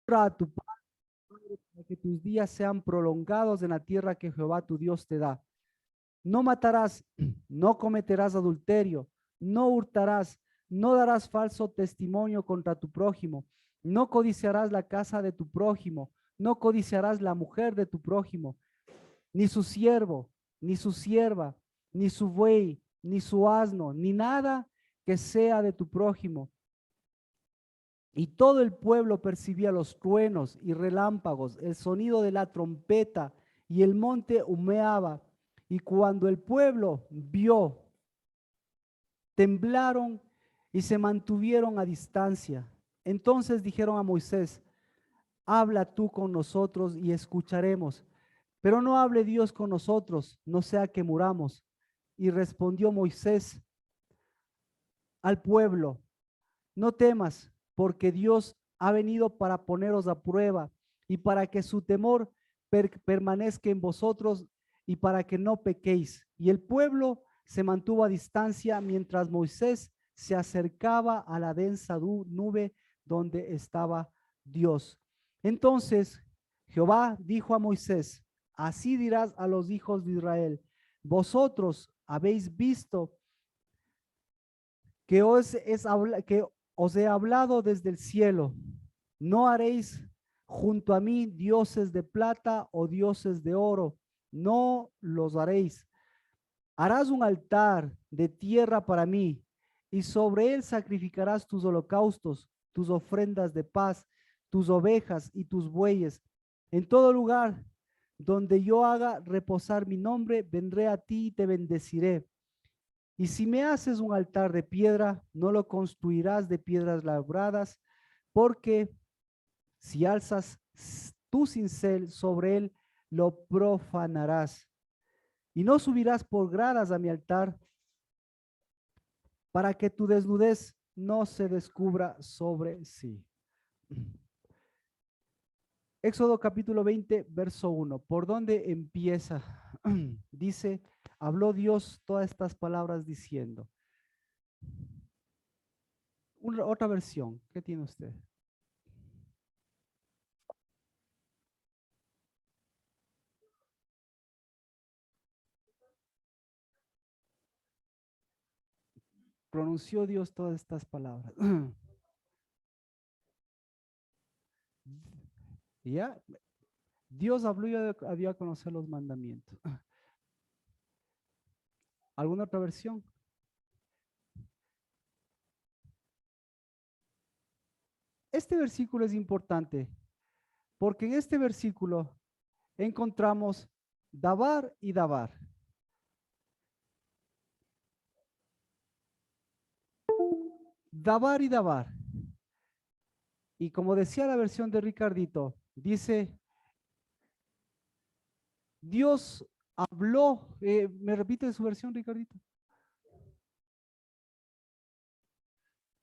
Honra a tu padre para que tus días sean prolongados en la tierra que Jehová tu Dios te da. No matarás, no cometerás adulterio, no hurtarás, no darás falso testimonio contra tu prójimo, no codiciarás la casa de tu prójimo, no codiciarás la mujer de tu prójimo, ni su siervo, ni su sierva, ni su buey, ni su asno, ni nada que sea de tu prójimo. Y todo el pueblo percibía los truenos y relámpagos, el sonido de la trompeta, y el monte humeaba. Y cuando el pueblo vio, temblaron y se mantuvieron a distancia. Entonces dijeron a Moisés: habla tú con nosotros y escucharemos, pero no hable Dios con nosotros, no sea que muramos. Y respondió Moisés al pueblo: no temas, porque Dios ha venido para poneros a prueba y para que su temor permanezca en vosotros y para que no pequéis. Y el pueblo se mantuvo a distancia mientras Moisés se acercaba a la densa nube donde estaba Dios. Entonces Jehová dijo a Moisés: así dirás a los hijos de Israel: vosotros habéis visto que os he hablado desde el cielo. No haréis junto a mí dioses de plata o dioses de oro, no los haréis. Harás un altar de tierra para mí, y sobre él sacrificarás tus holocaustos, tus ofrendas de paz, tus ovejas y tus bueyes. En todo lugar donde yo haga reposar mi nombre, vendré a ti y te bendeciré. Y si me haces un altar de piedra, no lo construirás de piedras labradas, porque si alzas tu cincel sobre él, lo profanarás. Y no subirás por gradas a mi altar, para que tu desnudez no se descubra sobre sí. Éxodo capítulo 20, verso 1. ¿Por dónde empieza? Dice: habló Dios todas estas palabras diciendo. Otra versión, ¿qué tiene usted? Pronunció Dios todas estas palabras. ¿Ya? Dios habló y dio a conocer los mandamientos. ¿Alguna otra versión? Este versículo es importante porque en este versículo encontramos dabar y dabar. Dabar y dabar. Y como decía la versión de Ricardito, dice: Dios habló. ¿Me repite su versión, Ricardito?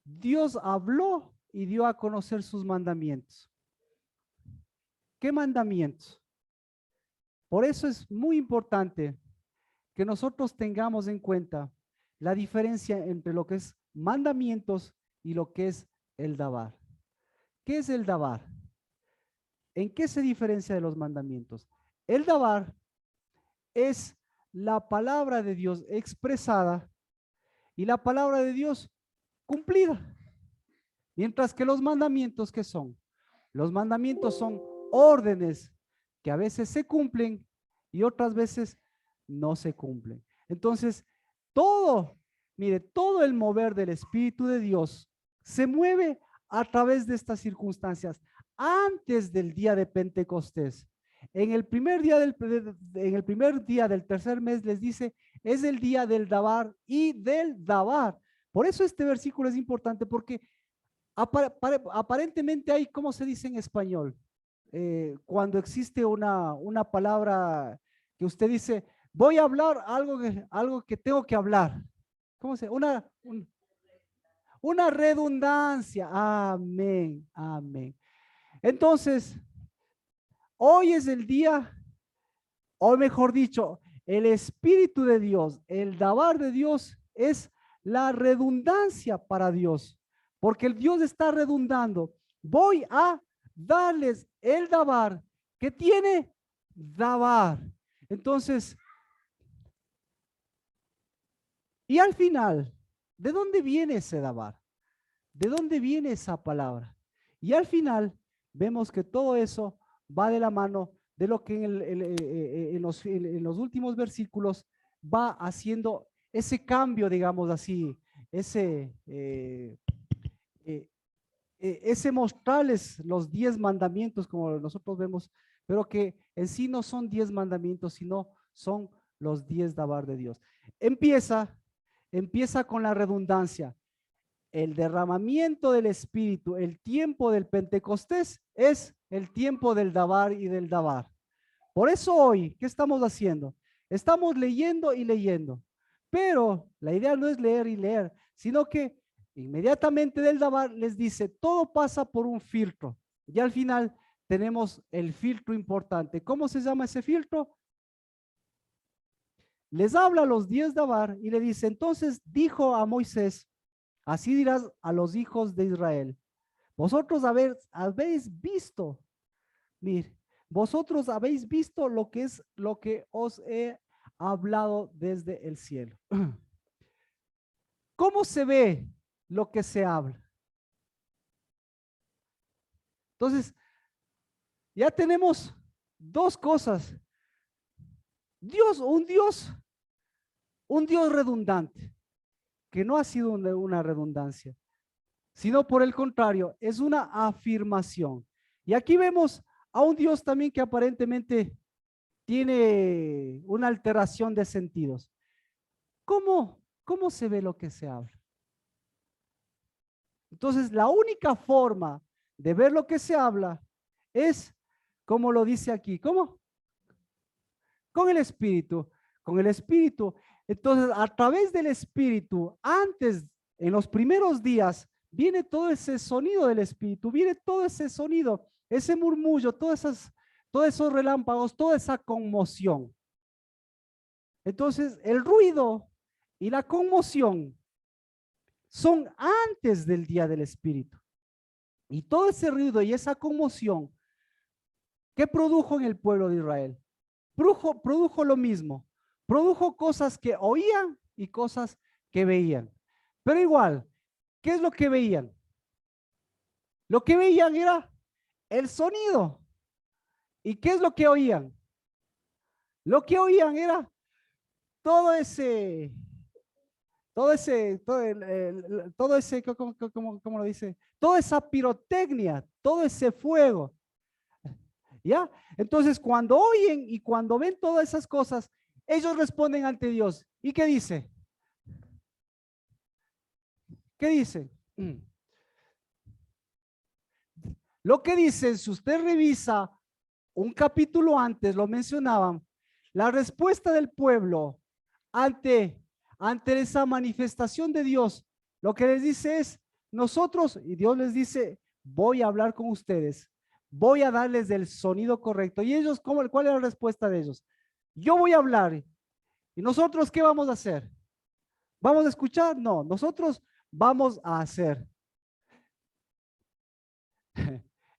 Dios habló y dio a conocer sus mandamientos. ¿Qué mandamientos? Por eso es muy importante que nosotros tengamos en cuenta la diferencia entre lo que es mandamientos y lo que es el dabar. ¿Qué es el dabar? ¿En qué se diferencia de los mandamientos? El dabar es la palabra de Dios expresada y la palabra de Dios cumplida. Mientras que los mandamientos, ¿qué son? Los mandamientos son órdenes que a veces se cumplen y otras veces no se cumplen. Entonces, mire, todo el mover del Espíritu de Dios se mueve a través de estas circunstancias. Antes del día de Pentecostés, en el primer día del tercer mes les dice: es el día del dabar y del dabar. Por eso este versículo es importante, porque aparentemente hay, ¿cómo se dice en español? Cuando existe una palabra que usted dice: voy a hablar algo que tengo que hablar. ¿Cómo se? Una redundancia. Amén, amén. Entonces, hoy es el día, o mejor dicho, el Espíritu de Dios, el dabar de Dios es la redundancia para Dios, porque el Dios está redundando. Voy a darles el dabar que tiene dabar. Entonces, y al final, ¿de dónde viene ese dabar? ¿De dónde viene esa palabra? Y al final vemos que todo eso va de la mano de lo que en los últimos versículos va haciendo ese cambio, digamos así, eh, ese mostrarles los 10 mandamientos como nosotros vemos, pero que en sí no son 10 mandamientos, sino son los 10 dabar de Dios. Empieza con la redundancia. El derramamiento del Espíritu, el tiempo del Pentecostés es el tiempo del dabar y del dabar. Por eso hoy, ¿qué estamos haciendo? Estamos leyendo y leyendo, pero la idea no es leer y leer, sino que inmediatamente del dabar les dice, todo pasa por un filtro. Y al final tenemos el filtro importante. ¿Cómo se llama ese filtro? Les habla a los 10 dabar y le dice, entonces dijo a Moisés, así dirás a los hijos de Israel, vosotros habéis visto, mire, vosotros habéis visto lo que es lo que os he hablado desde el cielo. ¿Cómo se ve lo que se habla? Entonces, ya tenemos dos cosas. Un Dios redundante, que no ha sido una redundancia, sino por el contrario, es una afirmación. Y aquí vemos a un Dios también que aparentemente tiene una alteración de sentidos. ¿Cómo se ve lo que se habla? Entonces, la única forma de ver lo que se habla es como lo dice aquí. ¿Cómo? Con el Espíritu. Con el Espíritu. Entonces, a través del Espíritu, antes, en los primeros días, viene todo ese sonido del Espíritu, viene todo ese sonido, ese murmullo, todos esos relámpagos, toda esa conmoción. Entonces, el ruido y la conmoción son antes del día del Espíritu. Y todo ese ruido y esa conmoción, ¿qué produjo en el pueblo de Israel? Produjo lo mismo. Produjo cosas que oían y cosas que veían. Pero igual, ¿qué es lo que veían? Lo que veían era el sonido. ¿Y qué es lo que oían? Lo que oían era todo ese, ¿cómo lo dice? Toda esa pirotecnia, todo ese fuego. ¿Ya? Entonces, cuando oyen y cuando ven todas esas cosas, ellos responden ante Dios. ¿Y qué dice? ¿Qué dice? Lo que dice, si usted revisa un capítulo antes, lo mencionaban, la respuesta del pueblo ante, ante esa manifestación de Dios, lo que les dice es, nosotros, y Dios les dice, voy a hablar con ustedes, voy a darles el sonido correcto. Y ellos, ¿cuál es la respuesta de ellos? Yo voy a hablar. ¿Y nosotros qué vamos a hacer? ¿Vamos a escuchar? No, nosotros vamos a hacer.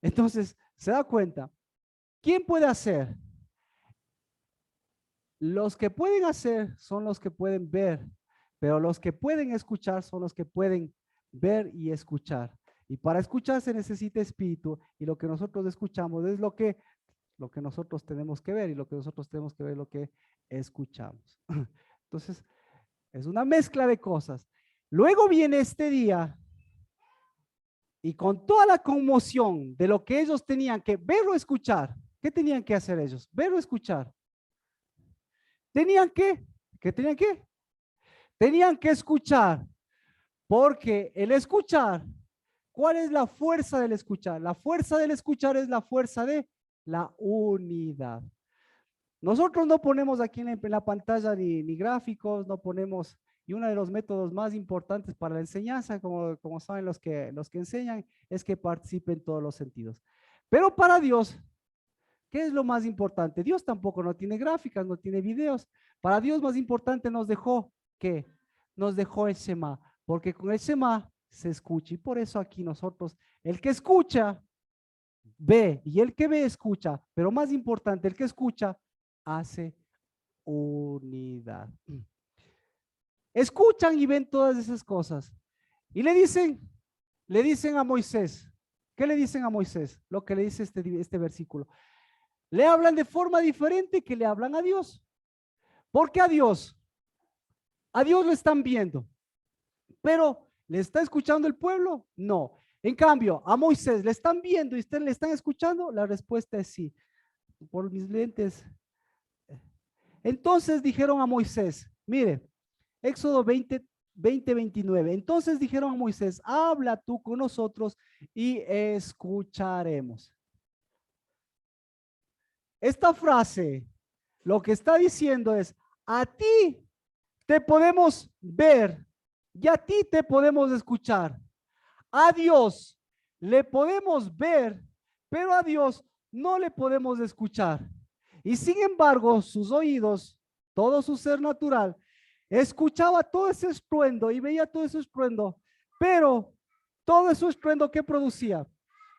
Entonces, se da cuenta. ¿Quién puede hacer? Los que pueden hacer son los que pueden ver, pero los que pueden escuchar son los que pueden ver y escuchar. Y para escuchar se necesita espíritu y lo que nosotros escuchamos es lo que nosotros tenemos que ver y lo que nosotros tenemos que ver es lo que escuchamos. Entonces, es una mezcla de cosas. Luego viene este día y con toda la conmoción de lo que ellos tenían que ver o escuchar, ¿qué tenían que hacer ellos? Ver o escuchar. Tenían que, ¿qué tenían que? Tenían que escuchar, porque el escuchar, ¿cuál es la fuerza del escuchar? La fuerza del escuchar es la fuerza de la unidad. Nosotros no ponemos aquí en la pantalla ni gráficos, no ponemos, y uno de los métodos más importantes para la enseñanza, como saben los que enseñan, es que participen todos los sentidos. Pero para Dios, ¿qué es lo más importante? Dios tampoco no tiene gráficas, no tiene videos. Para Dios más importante nos dejó, ¿qué? Nos dejó el Shema, porque con el Shema se escucha. Y por eso aquí nosotros, el que escucha, ve, y el que ve escucha, pero más importante, el que escucha hace unidad. Escuchan y ven todas esas cosas. Y le dicen a Moisés, ¿qué le dicen a Moisés? Lo que le dice este versículo. Le hablan de forma diferente que le hablan a Dios. ¿Por qué a Dios? A Dios lo están viendo, pero ¿le está escuchando el pueblo? No. En cambio, a Moisés le están viendo y ustedes le están escuchando. La respuesta es sí. Por mis lentes. Entonces dijeron a Moisés, mire, Éxodo 29. Entonces dijeron a Moisés, habla tú con nosotros y escucharemos. Esta frase lo que está diciendo es, a ti te podemos ver y a ti te podemos escuchar. A Dios le podemos ver, pero a Dios no le podemos escuchar. Y sin embargo, sus oídos, todo su ser natural, escuchaba todo ese estruendo y veía todo ese estruendo, pero todo ese estruendo que producía,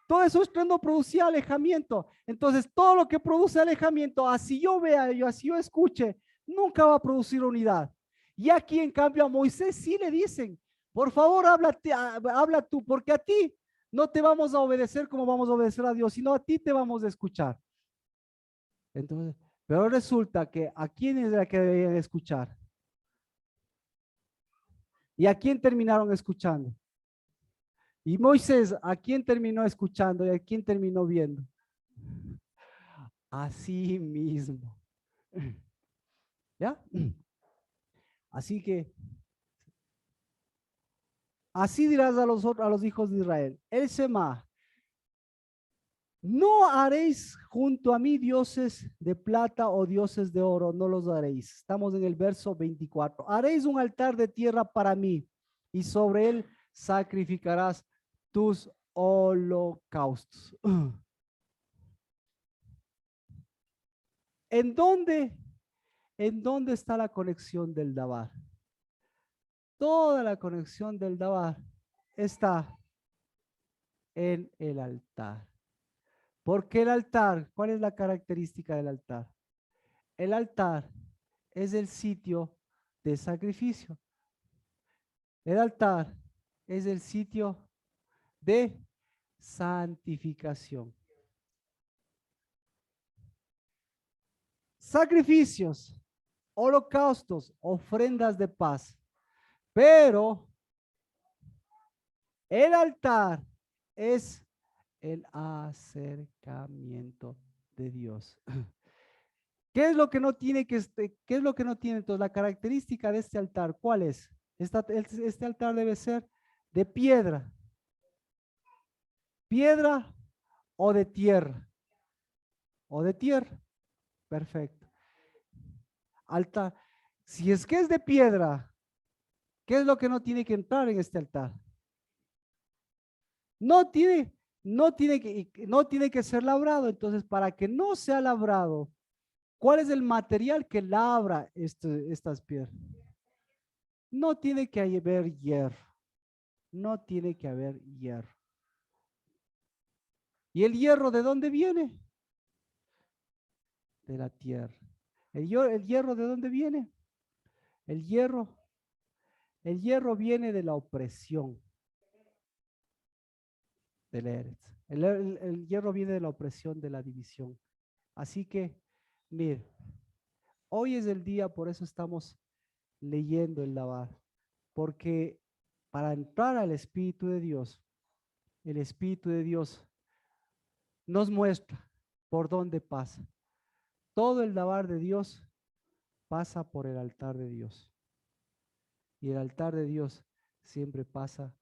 todo ese estruendo producía alejamiento. Entonces, todo lo que produce alejamiento, así yo vea, yo así yo escuche, nunca va a producir unidad. Y aquí, en cambio, a Moisés sí le dicen, por favor, habla tú, porque a ti no te vamos a obedecer como vamos a obedecer a Dios, sino a ti te vamos a escuchar. Entonces, pero resulta que a quién es la que debían escuchar. ¿Y a quién terminaron escuchando? Y Moisés, ¿a quién terminó escuchando y a quién terminó viendo? A sí mismo. ¿Ya? Así que, así dirás a los hijos de Israel, el Shema, no haréis junto a mí dioses de plata o dioses de oro, no los haréis. Estamos en el verso 24. Haréis un altar de tierra para mí y sobre él sacrificarás tus holocaustos. ¿En dónde, en dónde está la conexión del Dabar? Toda la conexión del Dabar está en el altar. ¿Por qué el altar? ¿Cuál es la característica del altar? El altar es el sitio de sacrificio. El altar es el sitio de santificación. Sacrificios, holocaustos, ofrendas de paz. Pero el altar es el acercamiento de Dios. ¿Qué es lo que no tiene qué es lo que no tiene? Entonces, la característica de este altar, ¿cuál es? Este altar debe ser de piedra. ¿Piedra o de tierra? O de tierra. Perfecto. Altar. Si es que es de piedra, ¿qué es lo que no tiene que entrar en este altar? No tiene, no tiene que ser labrado. Entonces, para que no sea labrado, ¿cuál es el material que labra estas piedras? No tiene que haber hierro. No tiene que haber hierro. ¿Y el hierro de dónde viene? De la tierra. El hierro de dónde viene? El hierro, el hierro viene de la opresión del Eretz. El hierro viene de la opresión de la división. Así que, mire, hoy es el día, por eso estamos leyendo el Labar, porque para entrar al Espíritu de Dios, el Espíritu de Dios nos muestra por dónde pasa. Todo el Labar de Dios pasa por el altar de Dios. Y el altar de Dios siempre pasa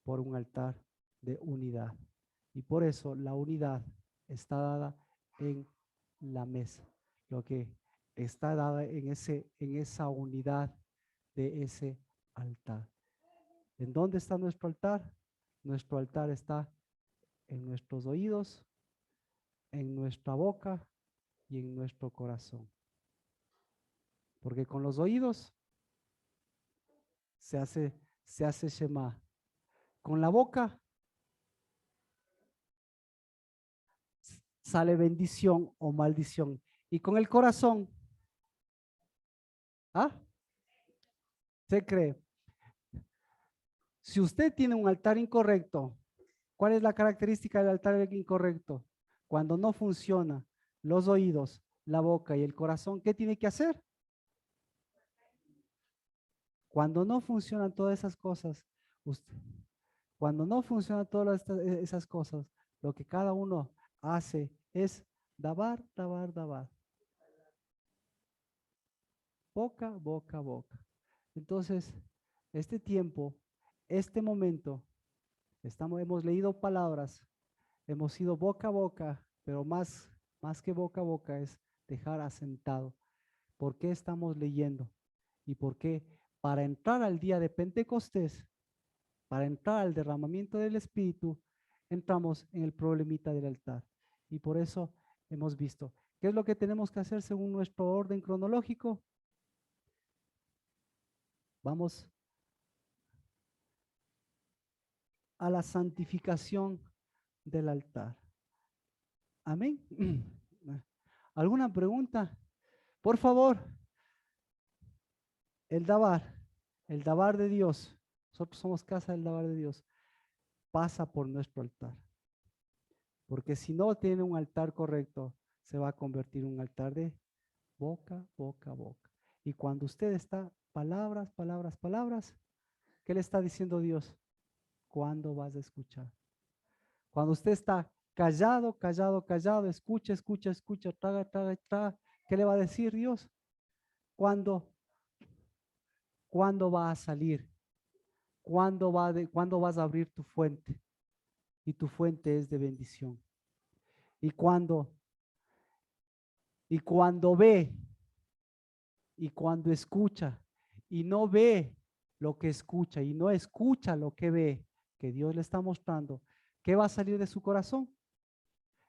por un altar de unidad. Y por eso la unidad está dada en la mesa. Lo que está dada en esa unidad de ese altar. ¿En dónde está nuestro altar? Nuestro altar está en nuestros oídos, en nuestra boca y en nuestro corazón. Porque con los oídos se hace Shema. Con la boca sale bendición o maldición. Y con el corazón, ¿ah? Se cree. Si usted tiene un altar incorrecto, ¿cuál es la característica del altar incorrecto? Cuando no funciona los oídos, la boca y el corazón, ¿qué tiene que hacer? Cuando no funcionan todas esas cosas, usted, cuando no funcionan todas esas cosas, lo que cada uno hace es dabar, dabar, dabar. Boca, boca, boca. Entonces, este tiempo, este momento, hemos leído palabras, hemos ido boca a boca, pero más que boca a boca es dejar asentado. ¿Por qué estamos leyendo? ¿Y por qué? Para entrar al día de Pentecostés, para entrar al derramamiento del Espíritu, entramos en el problemita del altar. Y por eso hemos visto. ¿Qué es lo que tenemos que hacer según nuestro orden cronológico? Vamos a la santificación del altar. Amén. ¿Alguna pregunta? Por favor, el Dabar de Dios, nosotros somos casa del Dabar de Dios, pasa por nuestro altar. Porque si no tiene un altar correcto, se va a convertir en un altar de boca, boca, boca. Y cuando usted está, palabras, palabras, palabras, ¿qué le está diciendo Dios? ¿Cuándo vas a escuchar? Cuando usted está callado, callado, callado, escucha, escucha, escucha, traga, traga, traga, ¿qué le va a decir Dios? ¿Cuándo va a salir? ¿Cuándo vas a abrir tu fuente? Y tu fuente es de bendición. Y cuando ve y cuando escucha y no ve lo que escucha y no escucha lo que ve, que Dios le está mostrando, ¿qué va a salir de su corazón?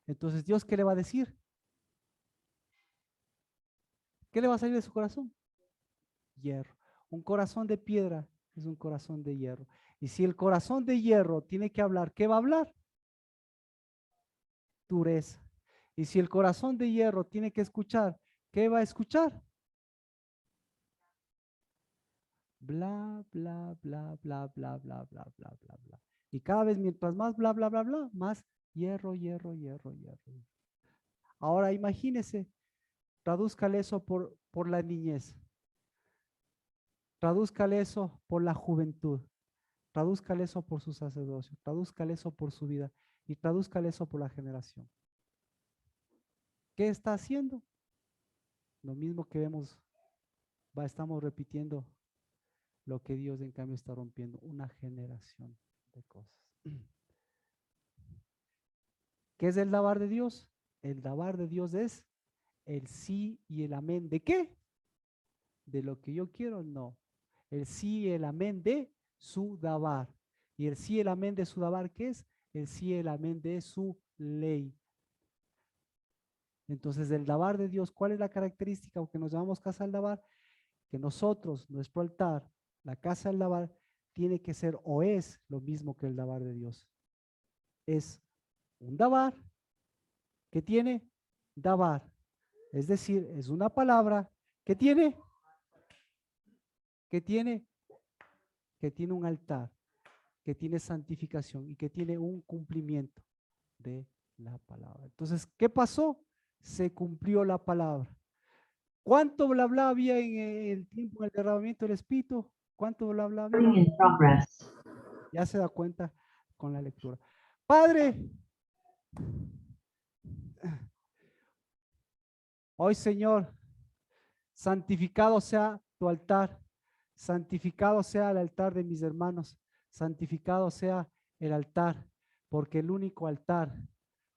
Entonces, ¿Dios qué le va a decir? ¿Qué le va a salir de su corazón? Hierro. Un corazón de piedra es un corazón de hierro. Y si el corazón de hierro tiene que hablar, ¿qué va a hablar? Dureza. Y si el corazón de hierro tiene que escuchar, ¿qué va a escuchar? Bla, bla, bla, bla, bla, bla, bla, bla, bla, bla. Y cada vez mientras más bla, bla, bla, bla, más hierro, hierro, hierro, hierro. Ahora imagínese, tradúzcale eso por la niñez. Tradúzcale eso por la juventud. Tradúzcale eso por su sacerdocio. Tradúzcale eso por su vida. Y tradúzcale eso por la generación. ¿Qué está haciendo? Lo mismo que vemos, estamos repitiendo lo que Dios en cambio está rompiendo. Una generación de cosas. ¿Qué es el dabar de Dios? El dabar de Dios es el sí y el amén. ¿De qué? ¿De lo que yo quiero? No. El sí y el amén de su dabar. Y el sí y el amén de su dabar, ¿qué es? El sí y el amén de su ley. Entonces, el dabar de Dios, ¿cuál es la característica? Porque nos llamamos casa del dabar, que nosotros, nuestro altar, la casa del dabar, tiene que ser o es lo mismo que el dabar de Dios. Es un dabar que tiene dabar. Es decir, es una palabra que tiene un altar, que tiene santificación y que tiene un cumplimiento de la palabra. Entonces, ¿qué pasó? Se cumplió la palabra. ¿Cuánto bla bla había en el tiempo del derramamiento del Espíritu? ¿Cuánto bla bla había? Ya se da cuenta con la lectura. Padre, hoy Señor, santificado sea tu altar, santificado sea el altar de mis hermanos, santificado sea el altar, porque el único altar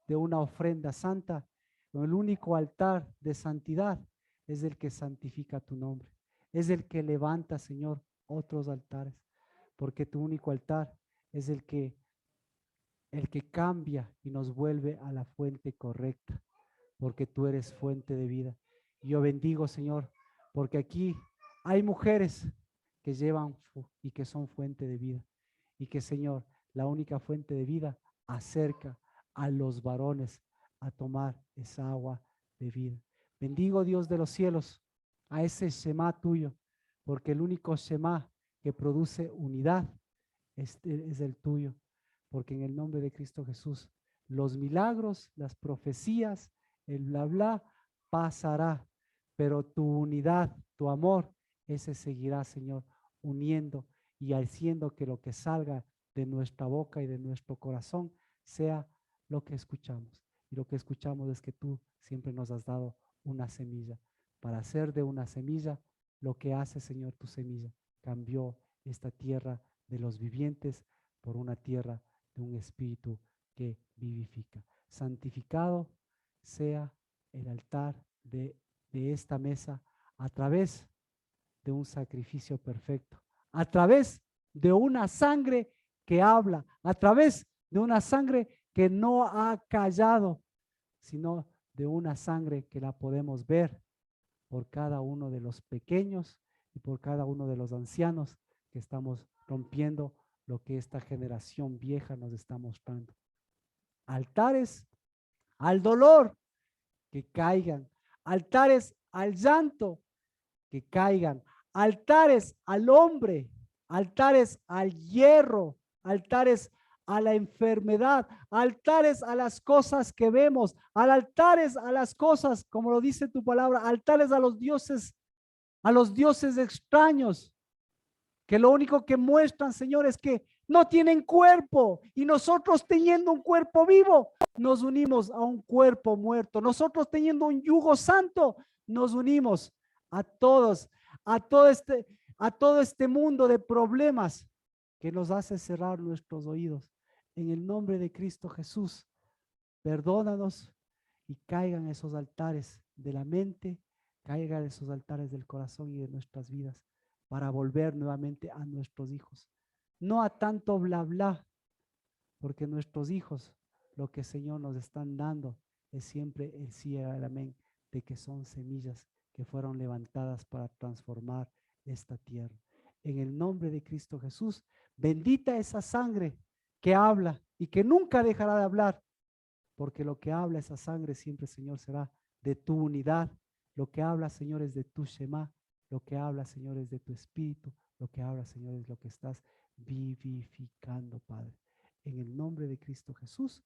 de una ofrenda santa, el único altar de santidad es el que santifica tu nombre, es el que levanta, Señor, otros altares, porque tu único altar es el que cambia y nos vuelve a la fuente correcta, porque tú eres fuente de vida. Y yo bendigo, Señor, porque aquí hay mujeres que llevan y que son fuente de vida. Y que, Señor, la única fuente de vida acerca a los varones a tomar esa agua de vida. Bendigo, Dios de los cielos, a ese Shema tuyo, porque el único Shema que produce unidad es el tuyo, porque en el nombre de Cristo Jesús, los milagros, las profecías, el bla bla pasará, pero tu unidad, tu amor, ese seguirá, Señor, uniendo y haciendo que lo que salga de nuestra boca y de nuestro corazón sea lo que escuchamos. Y lo que escuchamos es que tú siempre nos has dado una semilla. Para hacer de una semilla lo que hace, Señor, tu semilla. Cambió esta tierra de los vivientes por una tierra de un espíritu que vivifica. Santificado sea el altar de esta mesa a través de un sacrificio perfecto, a través de una sangre que habla, a través de una sangre que no ha callado, sino de una sangre que la podemos ver por cada uno de los pequeños y por cada uno de los ancianos que estamos rompiendo lo que esta generación vieja nos está mostrando. Altares al dolor, que caigan. Altares al llanto, que caigan. Altares al hombre, altares al hierro, altares a la enfermedad, altares a las cosas que vemos, altares a las cosas, como lo dice tu palabra, altares a los dioses extraños, que lo único que muestran, Señor, es que no tienen cuerpo, y nosotros teniendo un cuerpo vivo, nos unimos a un cuerpo muerto. Nosotros teniendo un yugo santo, nos unimos a todos, a todo este, a todo este mundo de problemas que nos hace cerrar nuestros oídos. En el nombre de Cristo Jesús, perdónanos y caigan esos altares de la mente, caigan esos altares del corazón y de nuestras vidas, para volver nuevamente a nuestros hijos. No a tanto bla bla, porque nuestros hijos, lo que el Señor nos están dando es siempre el sí y el amén, de que son semillas que fueron levantadas para transformar esta tierra. En el nombre de Cristo Jesús, bendita esa sangre que habla y que nunca dejará de hablar, porque lo que habla esa sangre siempre, Señor, será de tu unidad. Lo que habla, Señor, es de tu Shema. Lo que habla, Señor, es de tu espíritu. Lo que habla, Señor, es lo que estás vivificando, Padre. En el nombre de Cristo Jesús,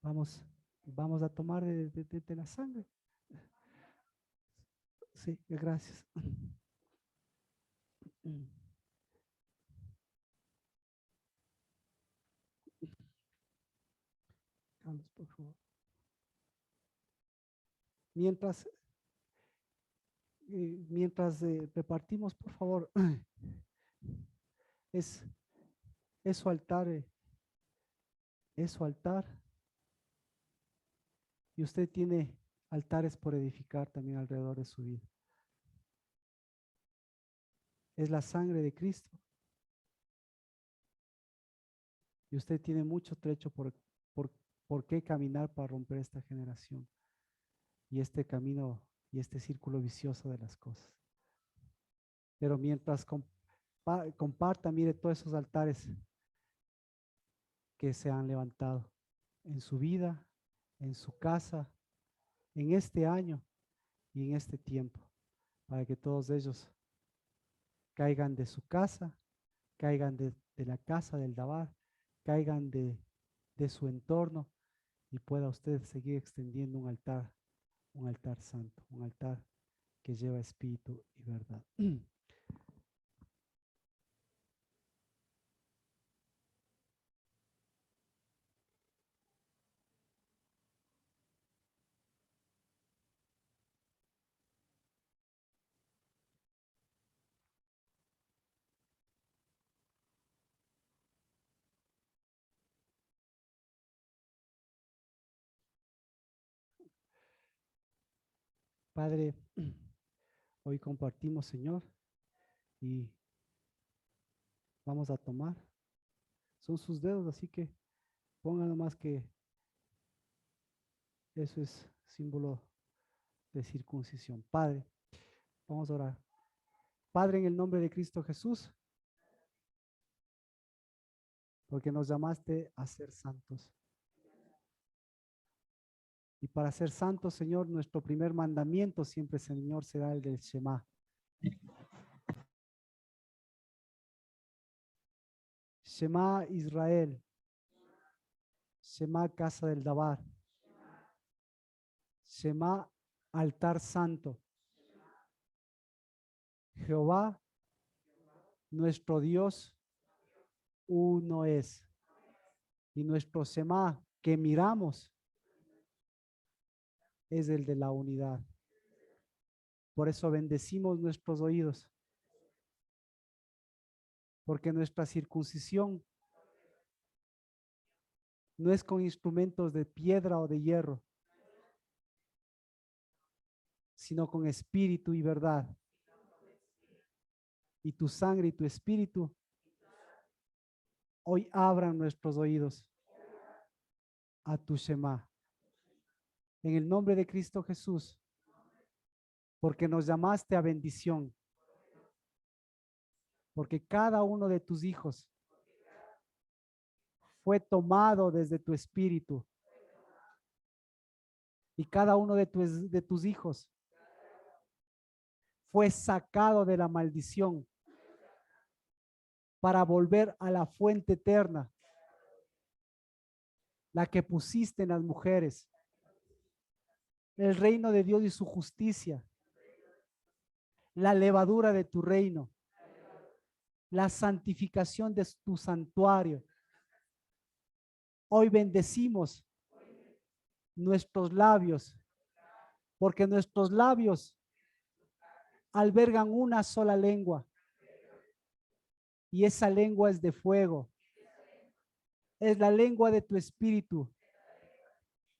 vamos a tomar de la sangre. Sí, gracias. Carlos, por favor. Mientras, repartimos, por favor, es, es su altar, es su altar. Y usted tiene altares por edificar también alrededor de su vida. Es la sangre de Cristo. Y usted tiene mucho trecho por qué caminar para romper esta generación y este camino y este círculo vicioso de las cosas. Pero mientras comparta, mire todos esos altares que se han levantado en su vida, en su casa, en este año y en este tiempo, para que todos ellos caigan de su casa, caigan de la casa del Dabar, caigan de su entorno, y pueda usted seguir extendiendo un altar santo, un altar que lleva espíritu y verdad. Padre, hoy compartimos, Señor, y vamos a tomar. Son sus dedos, así que pongan nomás que eso es símbolo de circuncisión. Padre, vamos a orar. Padre, en el nombre de Cristo Jesús, porque nos llamaste a ser santos. Y para ser santos, Señor, nuestro primer mandamiento siempre, Señor, será el del Shema. Shema Israel. Shema Casa del Dabar. Shema Altar Santo. Jehová, nuestro Dios, uno es. Y nuestro Shema que miramos es el de la unidad. Por eso bendecimos nuestros oídos. Porque nuestra circuncisión no es con instrumentos de piedra o de hierro, sino con espíritu y verdad. Y tu sangre y tu espíritu hoy abran nuestros oídos a tu Shema. En el nombre de Cristo Jesús, porque nos llamaste a bendición, porque cada uno de tus hijos fue tomado desde tu espíritu y cada uno de tus hijos fue sacado de la maldición para volver a la fuente eterna, la que pusiste en las mujeres, el reino de Dios y su justicia, la levadura de tu reino, la santificación de tu santuario. Hoy bendecimos nuestros labios, porque nuestros labios albergan una sola lengua, y esa lengua es de fuego. Es la lengua de tu espíritu,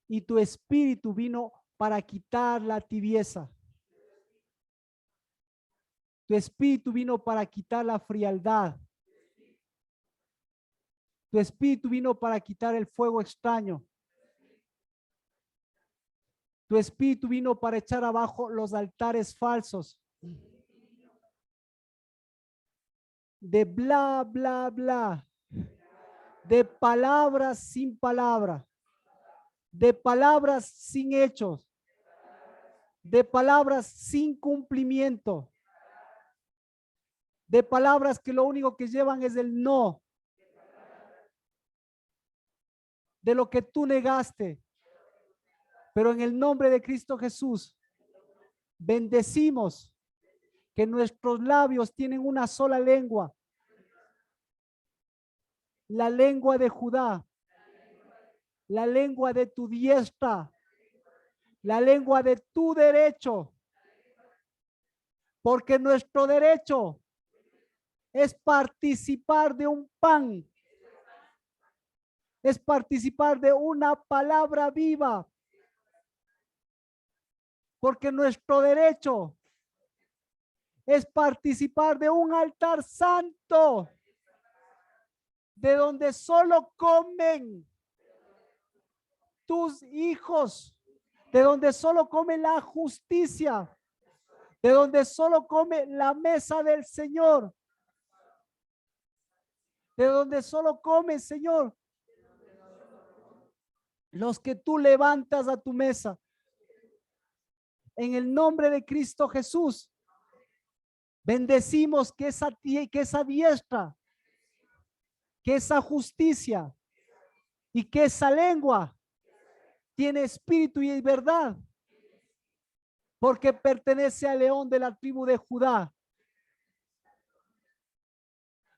y tu espíritu vino para quitar la tibieza. Tu espíritu vino para quitar la frialdad. Tu espíritu vino para quitar el fuego extraño. Tu espíritu vino para echar abajo los altares falsos. De bla, bla, bla. De palabras sin palabra. De palabras sin hechos. De palabras sin cumplimiento. De palabras que lo único que llevan es el no. De lo que tú negaste. Pero en el nombre de Cristo Jesús, bendecimos que nuestros labios tienen una sola lengua. La lengua de Judá. La lengua de tu diestra. La lengua de tu derecho. Porque nuestro derecho es participar de un pan. Es participar de una palabra viva. Porque nuestro derecho es participar de un altar santo, de donde solo comen tus hijos, de donde solo come la justicia, de donde solo come la mesa del Señor, de donde solo come, Señor, los que tú levantas a tu mesa. En el nombre de Cristo Jesús, bendecimos que esa diestra, que esa justicia y que esa lengua tiene espíritu y verdad, porque pertenece al león de la tribu de Judá.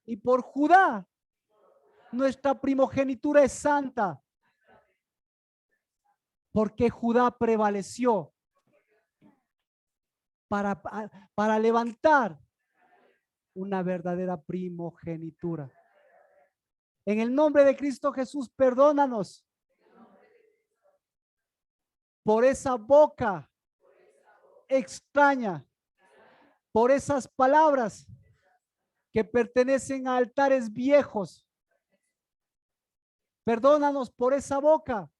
Y por Judá, nuestra primogenitura es santa, porque Judá prevaleció para levantar una verdadera primogenitura. En el nombre de Cristo Jesús, perdónanos por esa boca extraña, por esas palabras que pertenecen a altares viejos. Perdónanos por esa boca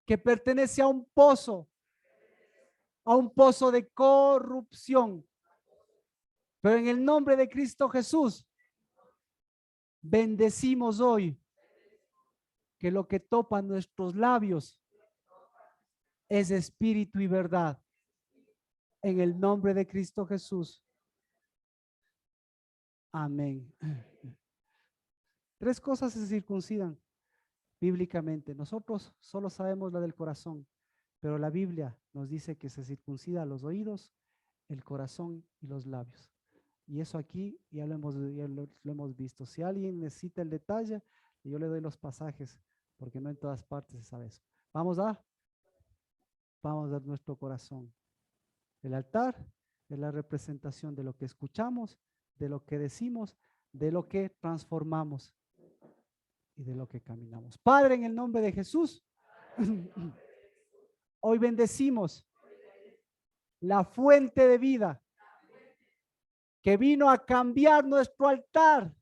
que pertenece a un pozo de corrupción. Pero en el nombre de Cristo Jesús, bendecimos hoy que lo que topa nuestros labios es espíritu y verdad. En el nombre de Cristo Jesús. Amén. 3 cosas se circuncidan bíblicamente. Nosotros solo sabemos la del corazón, pero la Biblia nos dice que se circuncida los oídos, el corazón y los labios. Y eso aquí ya lo hemos visto. Si alguien necesita el detalle, yo le doy los pasajes, porque no en todas partes se sabe eso. Vamos a nuestro corazón. El altar es la representación de lo que escuchamos, de lo que decimos, de lo que transformamos y de lo que caminamos. Padre, en el nombre de Jesús, hoy bendecimos la fuente de vida que vino a cambiar nuestro altar,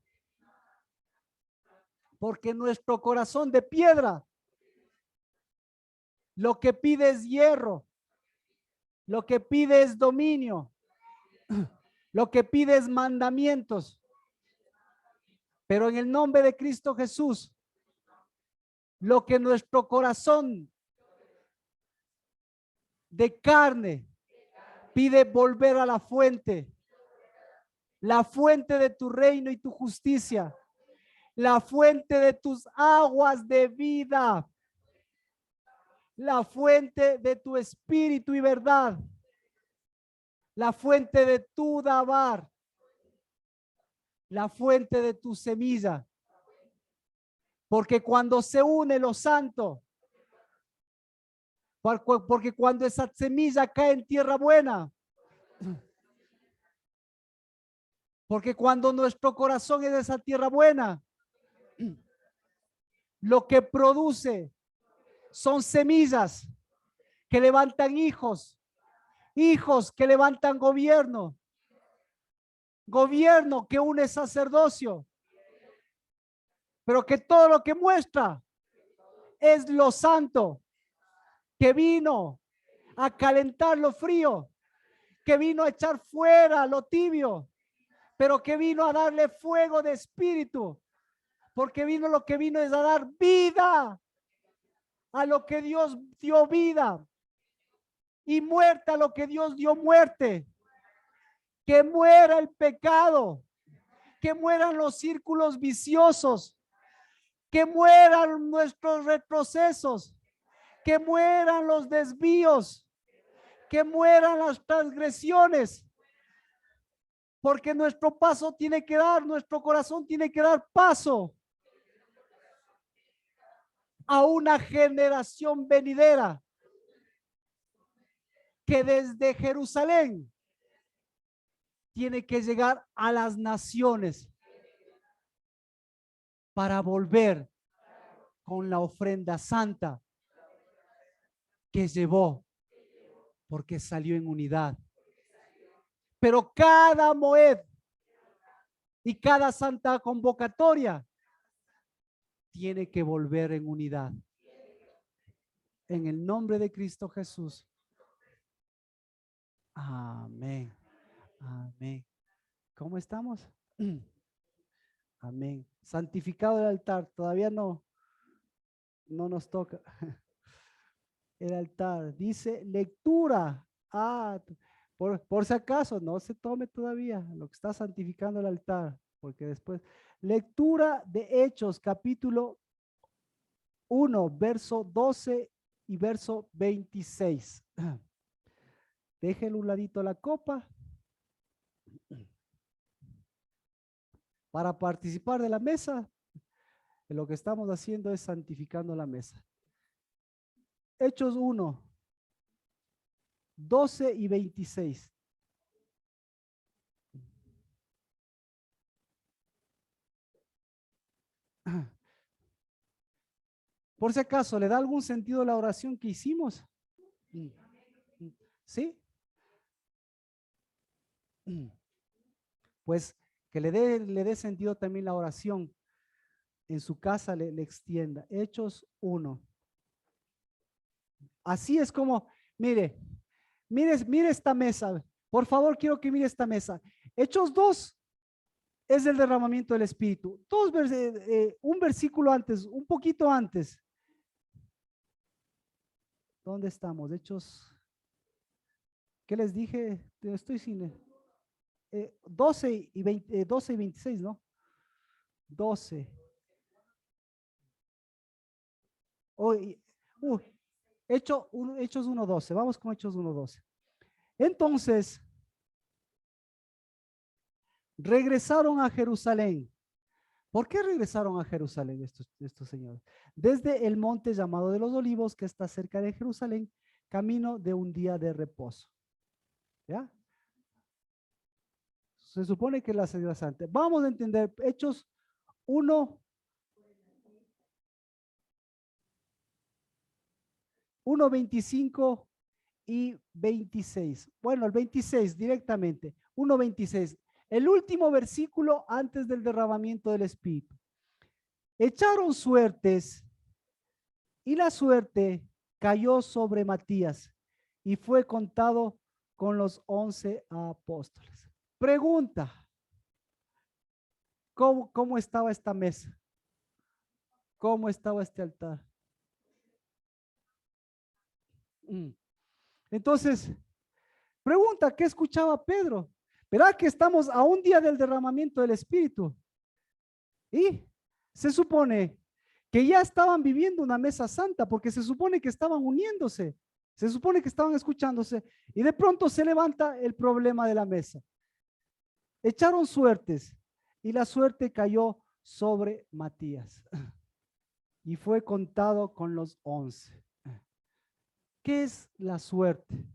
porque nuestro corazón de piedra lo que pide es hierro, lo que pide es dominio, lo que pide es mandamientos. Pero en el nombre de Cristo Jesús, lo que nuestro corazón de carne pide volver a la fuente de tu reino y tu justicia, la fuente de tus aguas de vida, la fuente de tu espíritu y verdad, la fuente de tu dabar, la fuente de tu semilla. Porque cuando se une lo santo, porque cuando esa semilla cae en tierra buena, porque cuando nuestro corazón es de esa tierra buena, lo que produce son semillas que levantan hijos, hijos que levantan gobierno, gobierno que une sacerdocio, pero que todo lo que muestra es lo santo, que vino a calentar lo frío, que vino a echar fuera lo tibio, pero que vino a darle fuego de espíritu, porque lo que vino es a dar vida a lo que Dios dio vida y muerte a lo que Dios dio muerte. Que muera el pecado, que mueran los círculos viciosos, que mueran nuestros retrocesos, que mueran los desvíos, que mueran las transgresiones, porque nuestro corazón tiene que dar paso a una generación venidera que desde Jerusalén tiene que llegar a las naciones para volver con la ofrenda santa que llevó, porque salió en unidad. Pero cada moed y cada santa convocatoria tiene que volver en unidad. En el nombre de Cristo Jesús. Amén. Amén. ¿Cómo estamos? Amén. Santificado el altar. Todavía no nos toca. El altar. Dice lectura. Por si acaso, no se tome todavía lo que está santificando el altar. Porque después. Lectura de Hechos, capítulo 1, verso 12 y verso 26. Déjenle un ladito la copa. Para participar de la mesa, lo que estamos haciendo es santificando la mesa. Hechos 1, 12 y 26. Por si acaso, ¿le da algún sentido la oración que hicimos? ¿Sí? Pues que le dé sentido también la oración. En su casa le extienda. Hechos 1. Así es como, mire esta mesa. Por favor, quiero que mire esta mesa. Hechos 2 es el derramamiento del Espíritu. Un versículo antes, un poquito antes. ¿Dónde estamos? Hechos, ¿qué les dije? Estoy sin 12 y 20, 12 y 26, ¿no? 12. Oh, Hechos 1:12. Vamos con Hechos 1:12. Entonces, regresaron a Jerusalén. ¿Por qué regresaron a Jerusalén estos señores? Desde el monte llamado de los Olivos, que está cerca de Jerusalén, camino de un día de reposo. ¿Ya? Se supone que es la Semana Santa. Vamos a entender Hechos 1:25 y 26. Bueno, el 26 directamente. 1:26. El último versículo antes del derramamiento del Espíritu. Echaron suertes y la suerte cayó sobre Matías y fue contado con los 11 apóstoles. Pregunta, ¿cómo estaba esta mesa? ¿Cómo estaba este altar? Entonces, pregunta, ¿qué escuchaba Pedro? ¿Verdad que estamos a un día del derramamiento del Espíritu? Y se supone que ya estaban viviendo una mesa santa, porque se supone que estaban uniéndose, se supone que estaban escuchándose, y de pronto se levanta el problema de la mesa. Echaron suertes, y la suerte cayó sobre Matías, y fue contado con los 11. ¿Qué es la suerte?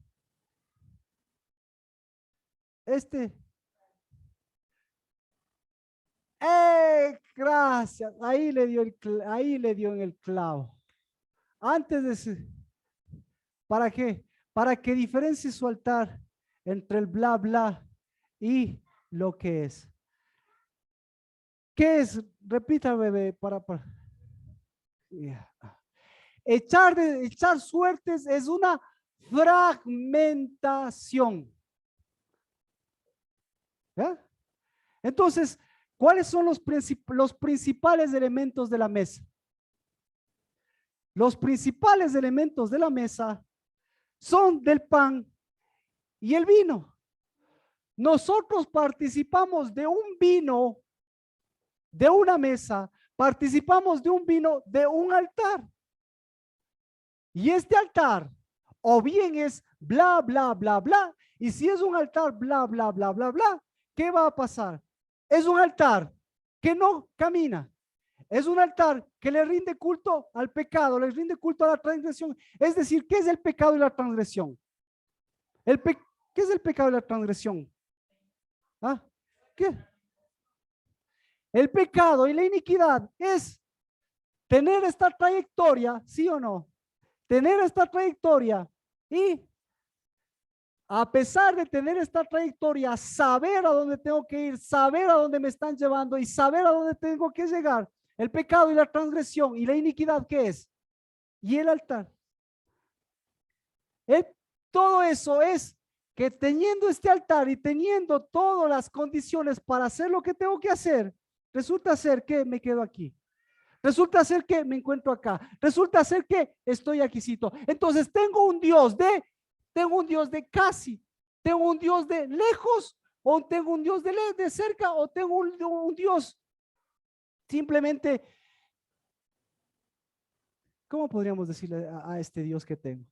Gracias, ahí le dio en el clavo. Antes de, ¿para qué? Para que diferencie su altar entre el bla bla y lo que es. ¿Qué es? Repítame, bebé, para. Yeah. Echar suertes es una fragmentación. ¿Ya? Entonces, ¿cuáles son los principales elementos de la mesa? Los principales elementos de la mesa son del pan y el vino. Nosotros participamos de un vino, de una mesa, participamos de un vino, de un altar. Y este altar, o bien es bla, bla, bla, bla, y si es un altar bla, bla, bla, bla, bla, ¿qué va a pasar? Es un altar que no camina. Es un altar que le rinde culto al pecado, le rinde culto a la transgresión. Es decir, ¿qué es el pecado y la transgresión? ¿Qué es el pecado y la transgresión? ¿Ah? ¿Qué? El pecado y la iniquidad es tener esta trayectoria, ¿sí o no? Tener esta trayectoria y a pesar de tener esta trayectoria, saber a dónde tengo que ir, saber a dónde me están llevando y saber a dónde tengo que llegar. El pecado y la transgresión y la iniquidad, ¿qué es? Y el altar. Todo eso es que teniendo este altar y teniendo todas las condiciones para hacer lo que tengo que hacer, resulta ser que me quedo aquí. Resulta ser que me encuentro acá. Resulta ser que estoy aquícito. Entonces tengo un Dios de casi, tengo un Dios de lejos, o tengo un Dios de cerca, o tengo un Dios simplemente, ¿cómo podríamos decirle a este Dios que tengo?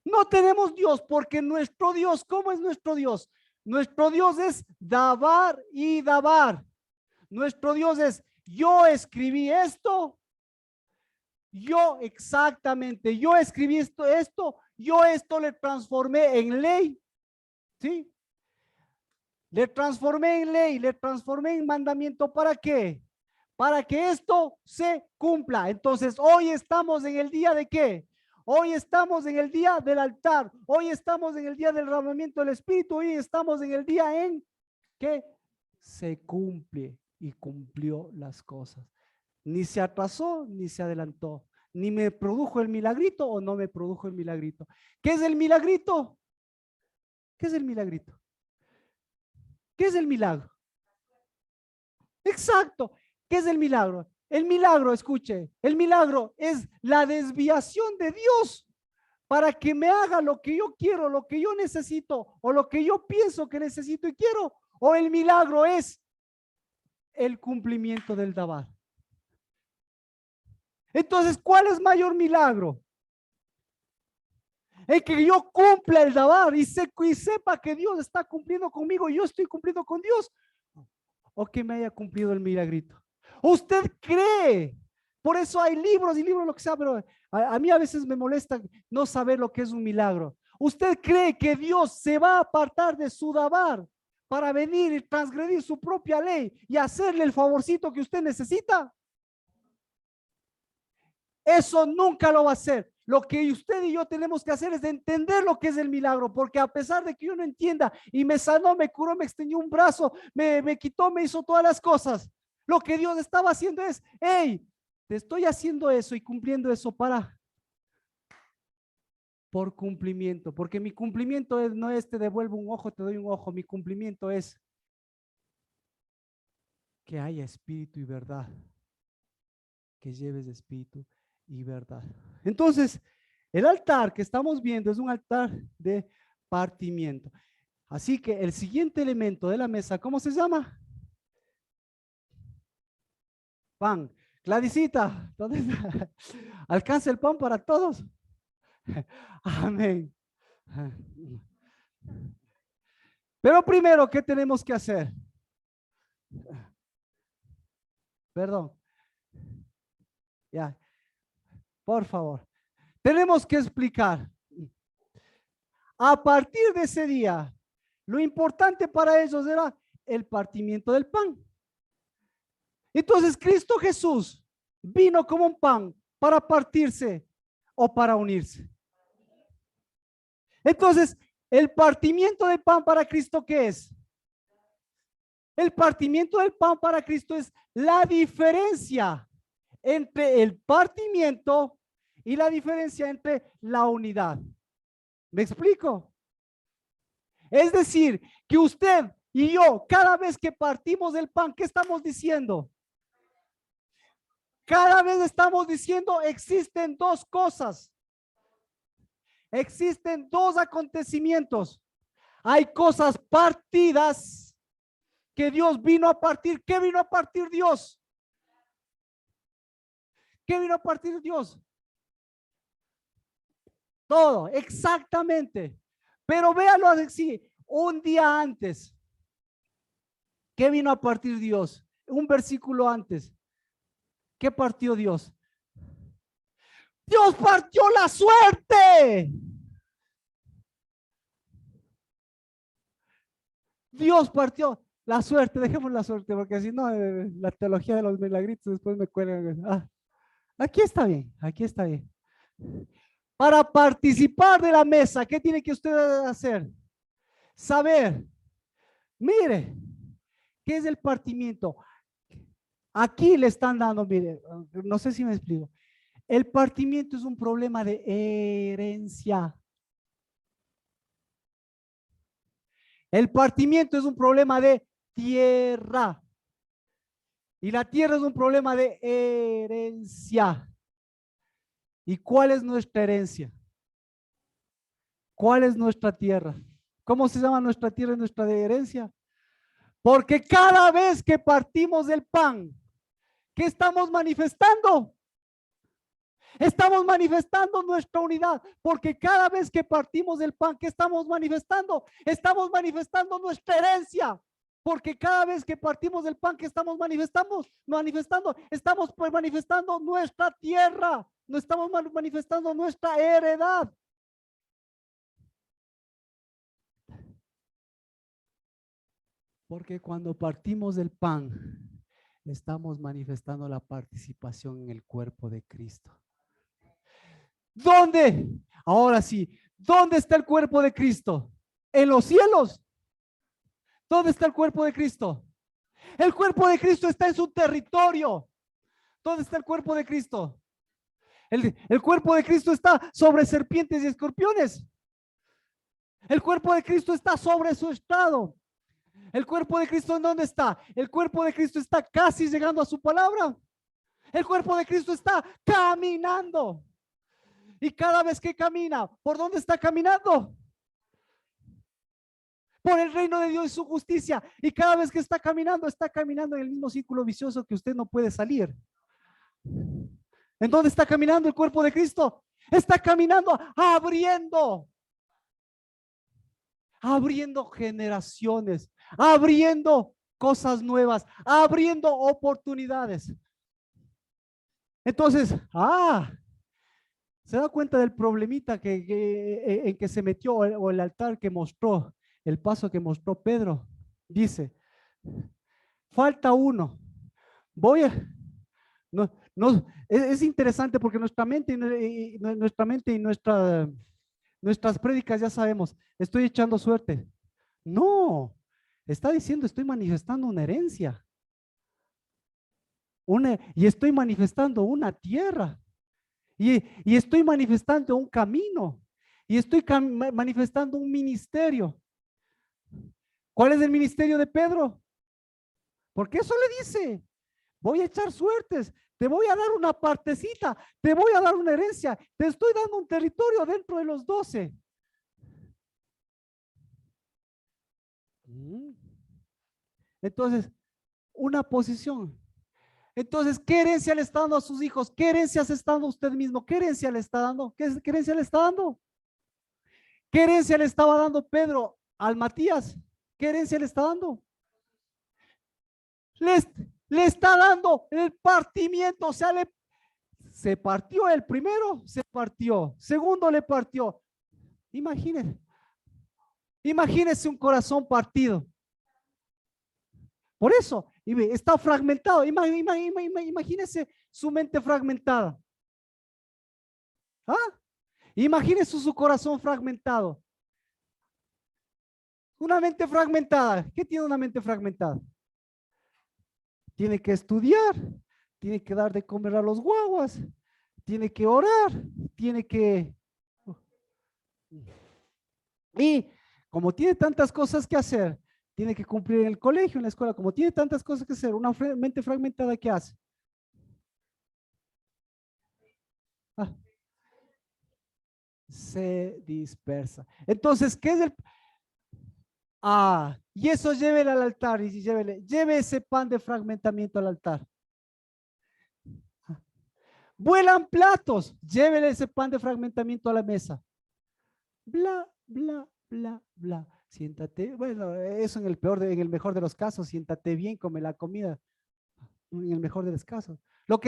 No tenemos Dios porque nuestro Dios, ¿cómo es nuestro Dios? Nuestro Dios es dabar y dabar. Nuestro Dios es, yo escribí esto, yo exactamente, yo escribí esto, yo esto le transformé en ley, ¿sí? Le transformé en ley, le transformé en mandamiento, ¿para qué? Para que esto se cumpla. Entonces, hoy estamos en el día de ¿qué? Hoy estamos en el día del altar, hoy estamos en el día del derramamiento del Espíritu, hoy estamos en el día en que se cumple y cumplió las cosas. Ni se atrasó, ni se adelantó, ni me produjo el milagrito o no me produjo el milagrito. ¿Qué es el milagrito? ¿Qué es el milagrito? ¿Qué es el milagro? Exacto. ¿Qué es el milagro? El milagro, escuche, el milagro es la desviación de Dios para que me haga lo que yo quiero, lo que yo necesito o lo que yo pienso que necesito y quiero? ¿O el milagro es el cumplimiento del Dabar? Entonces, ¿cuál es mayor milagro? El que yo cumpla el Dabar y sepa que Dios está cumpliendo conmigo y yo estoy cumpliendo con Dios, o que me haya cumplido el milagrito. Usted cree, por eso hay libros y libros, lo que sea, pero a mí a veces me molesta no saber lo que es un milagro. ¿Usted cree que Dios se va a apartar de su Dabar para venir y transgredir su propia ley y hacerle el favorcito que usted necesita? Eso nunca lo va a hacer. Lo que usted y yo tenemos que hacer es de entender lo que es el milagro, porque a pesar de que yo no entienda y me sanó, me curó, me extendió un brazo, me quitó, me hizo todas las cosas, lo que Dios estaba haciendo es, hey, te estoy haciendo eso y cumpliendo eso por cumplimiento, porque mi cumplimiento no es te devuelvo un ojo, te doy un ojo, mi cumplimiento es que haya espíritu y verdad, que lleves espíritu y verdad. Entonces, el altar que estamos viendo es un altar de partimiento. Así que el siguiente elemento de la mesa, ¿cómo se llama? Pan. Gladysita, ¿dónde está? ¿Alcanza el pan para todos? Amén. Pero primero, ¿qué tenemos que hacer? Perdón. Ya, por favor. Tenemos que explicar. A partir de ese día, lo importante para ellos era el partimiento del pan. Entonces, Cristo Jesús vino como un pan para partirse o para unirse. Entonces, el partimiento del pan para Cristo, ¿qué es? El partimiento del pan para Cristo es la diferencia entre el partimiento y la diferencia entre la unidad. ¿Me explico? Es decir, que usted y yo, cada vez que partimos del pan, ¿qué estamos diciendo? Cada vez estamos diciendo, existen dos cosas. Existen dos acontecimientos. Hay cosas partidas que Dios vino a partir. ¿Qué vino a partir Dios? ¿Qué vino a partir Dios? Todo, exactamente. Pero véalo así, un día antes. ¿Qué vino a partir Dios? Un versículo antes. ¿Qué partió Dios? Dios partió la suerte. Dios partió la suerte. Dejemos la suerte, porque si no, la teología de los milagritos después me cuelgan. Aquí está bien, aquí está bien. Para participar de la mesa, ¿qué tiene que usted hacer? Saber. Mire, ¿qué es el partimiento? Aquí le están dando, mire, no sé si me explico. El partimiento es un problema de herencia. El partimiento es un problema de tierra. Y la tierra es un problema de herencia. ¿Y cuál es nuestra herencia? ¿Cuál es nuestra tierra? ¿Cómo se llama nuestra tierra y nuestra herencia? Porque cada vez que partimos del pan, ¿qué estamos manifestando? Estamos manifestando nuestra unidad, porque cada vez que partimos del pan, ¿qué estamos manifestando? Estamos manifestando nuestra herencia, porque cada vez que partimos del pan, ¿qué estamos manifestando? Estamos manifestando nuestra tierra, no estamos manifestando nuestra heredad. Porque cuando partimos del pan, estamos manifestando la participación en el cuerpo de Cristo. ¿Dónde? Ahora sí, ¿dónde está el cuerpo de Cristo? En los cielos. ¿Dónde está el cuerpo de Cristo? El cuerpo de Cristo está en su territorio. ¿Dónde está el cuerpo de Cristo? El cuerpo de Cristo está sobre serpientes y escorpiones. El cuerpo de Cristo está sobre su estado. ¿El cuerpo de Cristo en dónde está? El cuerpo de Cristo está casi llegando a su palabra. El cuerpo de Cristo está caminando. Y cada vez que camina, ¿por dónde está caminando? Por el reino de Dios y su justicia. Y cada vez que está caminando en el mismo círculo vicioso que usted no puede salir. ¿En dónde está caminando el cuerpo de Cristo? Está caminando abriendo generaciones, abriendo cosas nuevas, abriendo oportunidades. Entonces, se da cuenta del problemita en que se metió, o el altar que mostró, el paso que mostró Pedro. Dice, falta uno. No, no, es interesante porque nuestra mente y nuestras prédicas ya sabemos, estoy echando suerte. No, está diciendo, estoy manifestando una herencia. Y estoy manifestando una tierra. Y estoy manifestando un camino. Y estoy manifestando un ministerio. ¿Cuál es el ministerio de Pedro? Porque eso le dice, voy a echar suertes, te voy a dar una partecita, te voy a dar una herencia, te estoy dando un territorio dentro de los 12. Entonces, una posición. Entonces, ¿qué herencia le está dando a sus hijos? ¿Qué herencia se está dando a usted mismo? ¿Qué herencia le está dando? ¿Qué herencia le está dando? ¿Qué herencia le estaba dando Pedro al Matías? ¿Qué herencia le está dando? Le está dando el partimiento, o sea, se partió el primero, se partió, segundo le partió. Imagínese un corazón partido. Por eso, está fragmentado. Imagínese su mente fragmentada. Imagínese su corazón fragmentado. Una mente fragmentada. ¿Qué tiene una mente fragmentada? Tiene que estudiar, tiene que dar de comer a los guaguas, tiene que orar, tiene que... Y como tiene tantas cosas que hacer, tiene que cumplir en el colegio, en la escuela, como tiene tantas cosas que hacer, una mente fragmentada, ¿qué hace? Se dispersa. Entonces, ¿qué es el... y eso llévele al altar y lleve ese pan de fragmentamiento al altar. Vuelan platos, llévele ese pan de fragmentamiento a la mesa. Bla, bla, bla, bla. Siéntate, bueno, eso en el mejor de los casos, siéntate bien, come la comida. En el mejor de los casos. Lo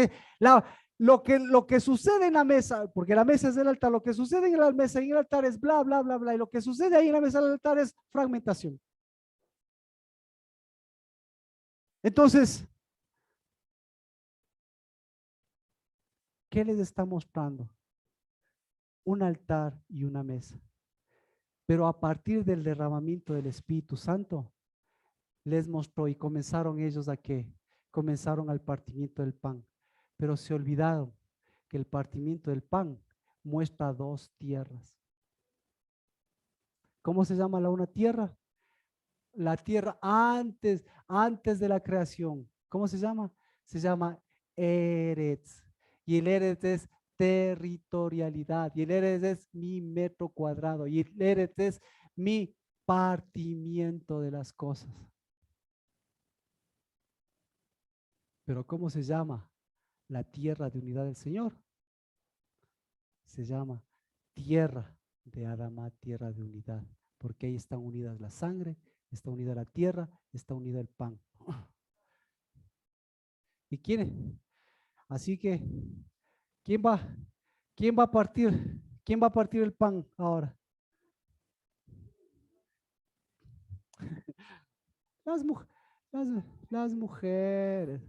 que sucede en la mesa, porque la mesa es el altar, lo que sucede en la mesa y en el altar es bla, bla, bla, bla, y lo que sucede ahí en la mesa del altar es fragmentación. Entonces, ¿qué les está mostrando? Un altar y una mesa. Pero a partir del derramamiento del Espíritu Santo, les mostró y comenzaron ellos a qué? Comenzaron al partimiento del pan. Pero se olvidaron que el partimiento del pan muestra 2 tierras. ¿Cómo se llama la una tierra? La tierra antes de la creación. ¿Cómo se llama? Se llama Eretz. Y el Eretz es territorialidad. Y el Eretz es mi metro cuadrado. Y el Eretz es mi partimiento de las cosas. Pero ¿cómo se llama la tierra de unidad del Señor? Se llama tierra de Adamá, tierra de unidad. Porque ahí están unidas la sangre, está unida la tierra, está unida el pan. ¿Y quién? Así que, ¿quién va? ¿Quién va a partir? ¿Quién va a partir el pan ahora? Las, las mujeres.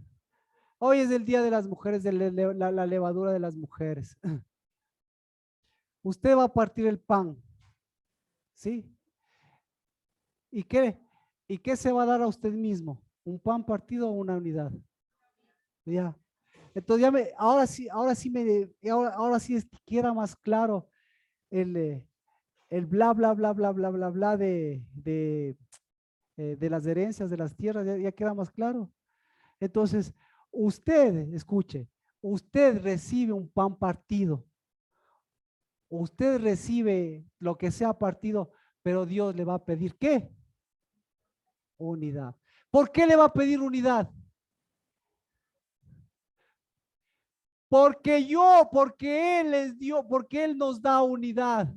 Hoy es el día de las mujeres, de la levadura de las mujeres. Usted va a partir el pan. ¿Sí? ¿Y qué se va a dar a usted mismo? ¿Un pan partido o una unidad? Ya. Entonces ahora sí queda más claro el bla, bla, bla, bla, bla, bla, bla de las herencias, de las tierras, ya queda más claro. Entonces, usted, escuche, usted recibe un pan partido. Usted recibe lo que sea partido, pero Dios le va a pedir ¿qué? Unidad. ¿Por qué le va a pedir unidad? Porque Él les dio, porque Él nos da unidad.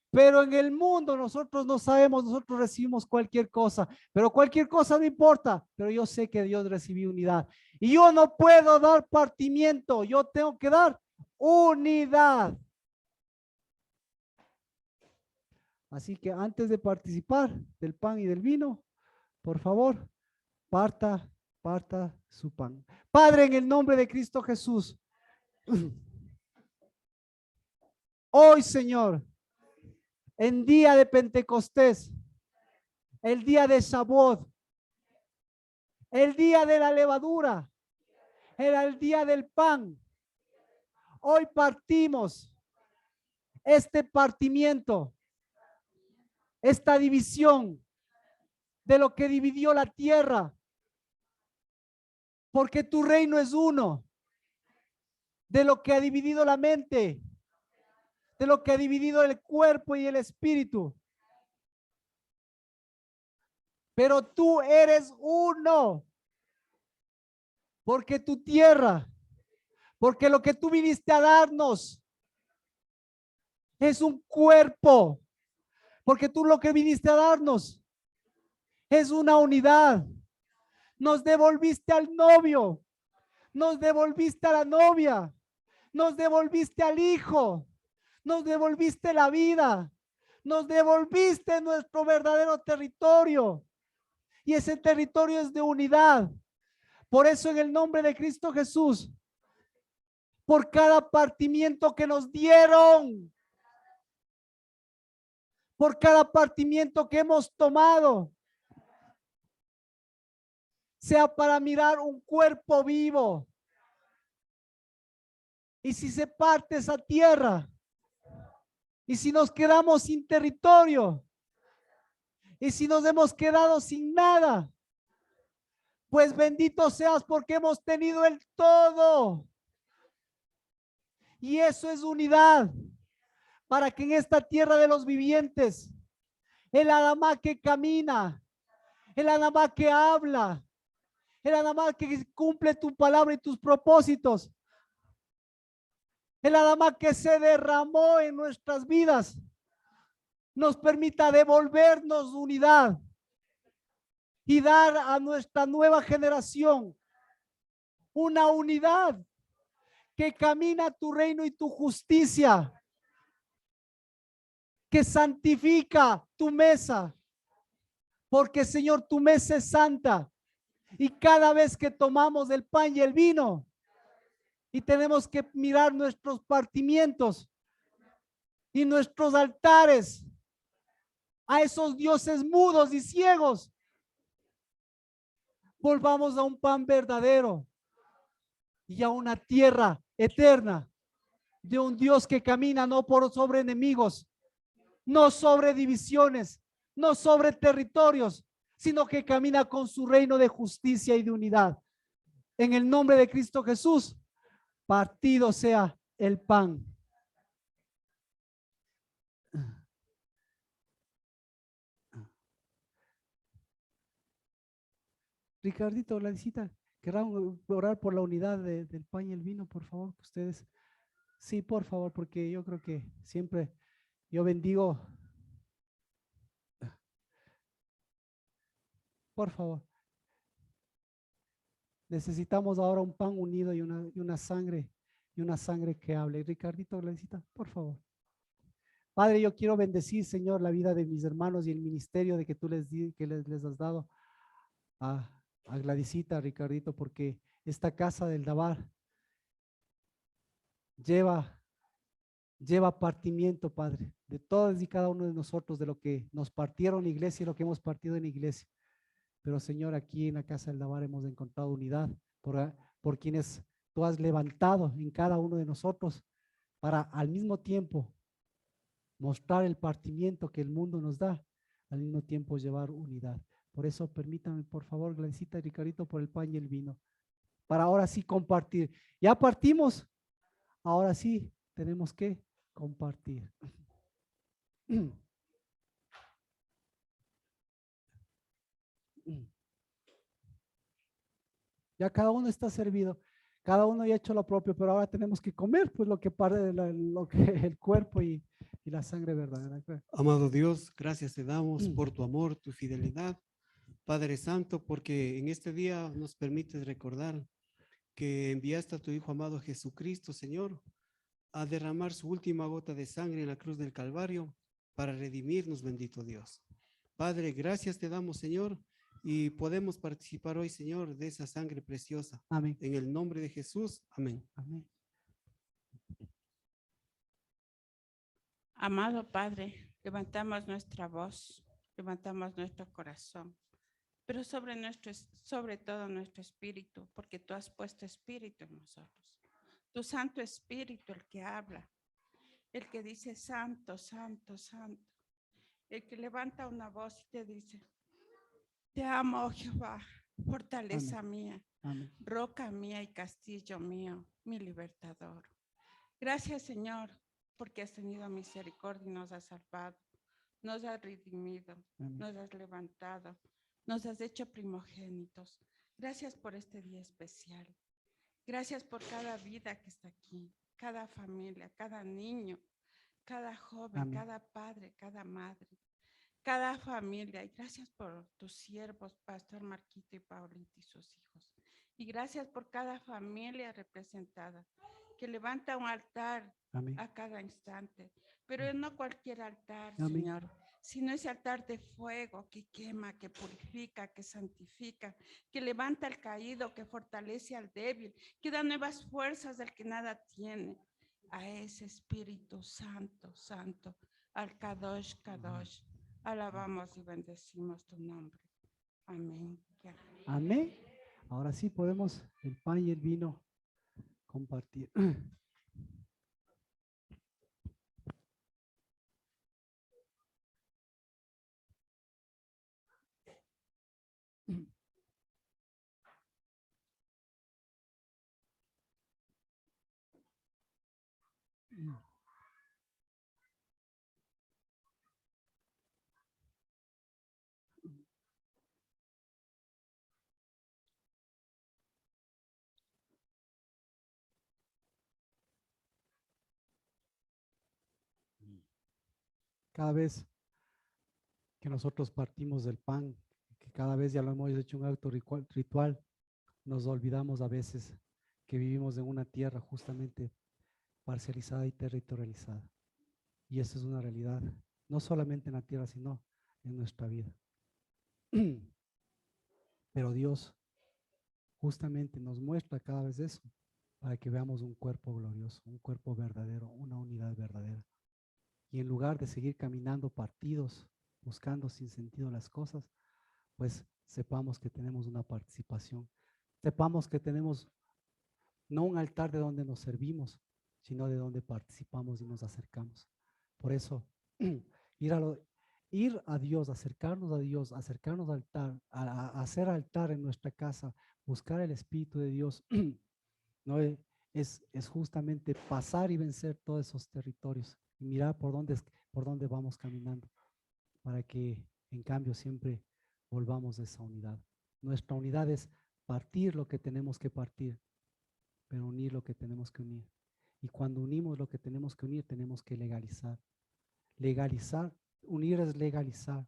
Pero en el mundo nosotros no sabemos, nosotros recibimos cualquier cosa, pero cualquier cosa no importa, pero yo sé que Dios recibió unidad. Y yo no puedo dar partimiento, yo tengo que dar unidad. Así que antes de participar del pan y del vino, por favor, parta, parta su pan. Padre, en el nombre de Cristo Jesús, hoy, Señor, en día de Pentecostés, el día de Shavuot, el día de la levadura, era el día del pan. Hoy partimos este partimiento, esta división de lo que dividió la tierra, porque tu reino es uno, de lo que ha dividido la mente, de lo que ha dividido el cuerpo y el espíritu. Pero tú eres uno, porque tu tierra, porque lo que tú viniste a darnos es un cuerpo, porque tú lo que viniste a darnos es una unidad. Nos devolviste al novio, nos devolviste a la novia, nos devolviste al hijo, nos devolviste la vida, nos devolviste nuestro verdadero territorio. Y ese territorio es de unidad. Por eso en el nombre de Cristo Jesús, por cada partimiento que nos dieron, por cada partimiento que hemos tomado, sea para mirar un cuerpo vivo. Y si se parte esa tierra, y si nos quedamos sin territorio, y si nos hemos quedado sin nada, pues bendito seas porque hemos tenido el todo. Y eso es unidad, para que en esta tierra de los vivientes, el Adamá que camina, el Adamá que habla, el Adamá que cumple tu palabra y tus propósitos, el Adamá que se derramó en nuestras vidas, nos permita devolvernos unidad y dar a nuestra nueva generación una unidad que camina tu reino y tu justicia, que santifica tu mesa, porque Señor, tu mesa es santa. Y cada vez que tomamos el pan y el vino y tenemos que mirar nuestros partimientos y nuestros altares a esos dioses mudos y ciegos, volvamos a un pan verdadero y a una tierra eterna de un Dios que camina no por sobre enemigos, no sobre divisiones, no sobre territorios, sino que camina con su reino de justicia y de unidad. En el nombre de Cristo Jesús, partido sea el pan. Ricardito, la visita, ¿querrán orar por la unidad del pan y el vino, por favor? Ustedes, sí, por favor, porque yo creo que siempre yo bendigo. Por favor, necesitamos ahora un pan unido y una sangre que hable. Ricardito, la visita, por favor. Padre, yo quiero bendecir, Señor, la vida de mis hermanos y el ministerio de que tú les has dado a Gladysita, a Ricardito, porque esta casa del Dabar lleva partimiento, Padre, de todos y cada uno de nosotros, de lo que nos partieron en la iglesia y lo que hemos partido en la iglesia. Pero, Señor, aquí en la casa del Dabar hemos encontrado unidad por quienes tú has levantado en cada uno de nosotros para al mismo tiempo mostrar el partimiento que el mundo nos da, al mismo tiempo llevar unidad. Por eso permítame, por favor, Gladysita y Ricardito, por el pan y el vino, para ahora sí compartir. Ya partimos, ahora sí tenemos que compartir. Ya cada uno está servido, cada uno ya ha hecho lo propio, pero ahora tenemos que comer pues lo que parte de lo que el cuerpo y la sangre verdadera. Amado Dios, gracias te damos por tu amor, tu fidelidad, Padre Santo, porque en este día nos permites recordar que enviaste a tu Hijo amado Jesucristo, Señor, a derramar su última gota de sangre en la cruz del Calvario para redimirnos, bendito Dios. Padre, gracias te damos, Señor, y podemos participar hoy, Señor, de esa sangre preciosa. Amén. En el nombre de Jesús, amén. Amén. Amado Padre, levantamos nuestra voz, levantamos nuestro corazón, pero sobre todo nuestro espíritu, porque tú has puesto espíritu en nosotros. Tu Santo Espíritu, el que habla, el que dice santo, santo, santo, el que levanta una voz y te dice, te amo, oh Jehová, fortaleza mía, Amén. roca mía y castillo mío, mi libertador. Gracias, Señor, porque has tenido misericordia y nos has salvado, nos has redimido, Amén. nos has levantado, nos has hecho primogénitos. Gracias por este día especial. Gracias por cada vida que está aquí, cada familia, cada niño, cada joven, Amén. cada padre, cada madre, cada familia. Y gracias por tus siervos, Pastor Marquito y Paulita y sus hijos. Y gracias por cada familia representada que levanta un altar Amén. a cada instante, pero no cualquier altar, Amén. Señor, sino ese altar de fuego que quema, que purifica, que santifica, que levanta al caído, que fortalece al débil, que da nuevas fuerzas al que nada tiene. A ese Espíritu Santo, Santo, al Kadosh, Kadosh, alabamos y bendecimos tu nombre. Amén. Amén. Ahora sí podemos el pan y el vino compartir. Cada vez que nosotros partimos del pan, que cada vez ya lo hemos hecho un acto ritual, nos olvidamos a veces que vivimos en una tierra justamente parcializada y territorializada. Y eso es una realidad, no solamente en la tierra, sino en nuestra vida. Pero Dios justamente nos muestra cada vez eso para que veamos un cuerpo glorioso, un cuerpo verdadero, una unidad verdadera. Y en lugar de seguir caminando partidos, buscando sin sentido las cosas, pues sepamos que tenemos una participación, sepamos que tenemos no un altar de donde nos servimos, sino de donde participamos y nos acercamos. Por eso, ir a Dios, acercarnos a Dios, acercarnos al altar, a hacer altar en nuestra casa, buscar el Espíritu de Dios, ¿no? Es justamente pasar y vencer todos esos territorios y mirar por dónde vamos caminando, para que en cambio siempre volvamos a esa unidad. Nuestra unidad es partir lo que tenemos que partir, pero unir lo que tenemos que unir. Y cuando unimos lo que tenemos que unir, tenemos que legalizar. Legalizar, unir es legalizar.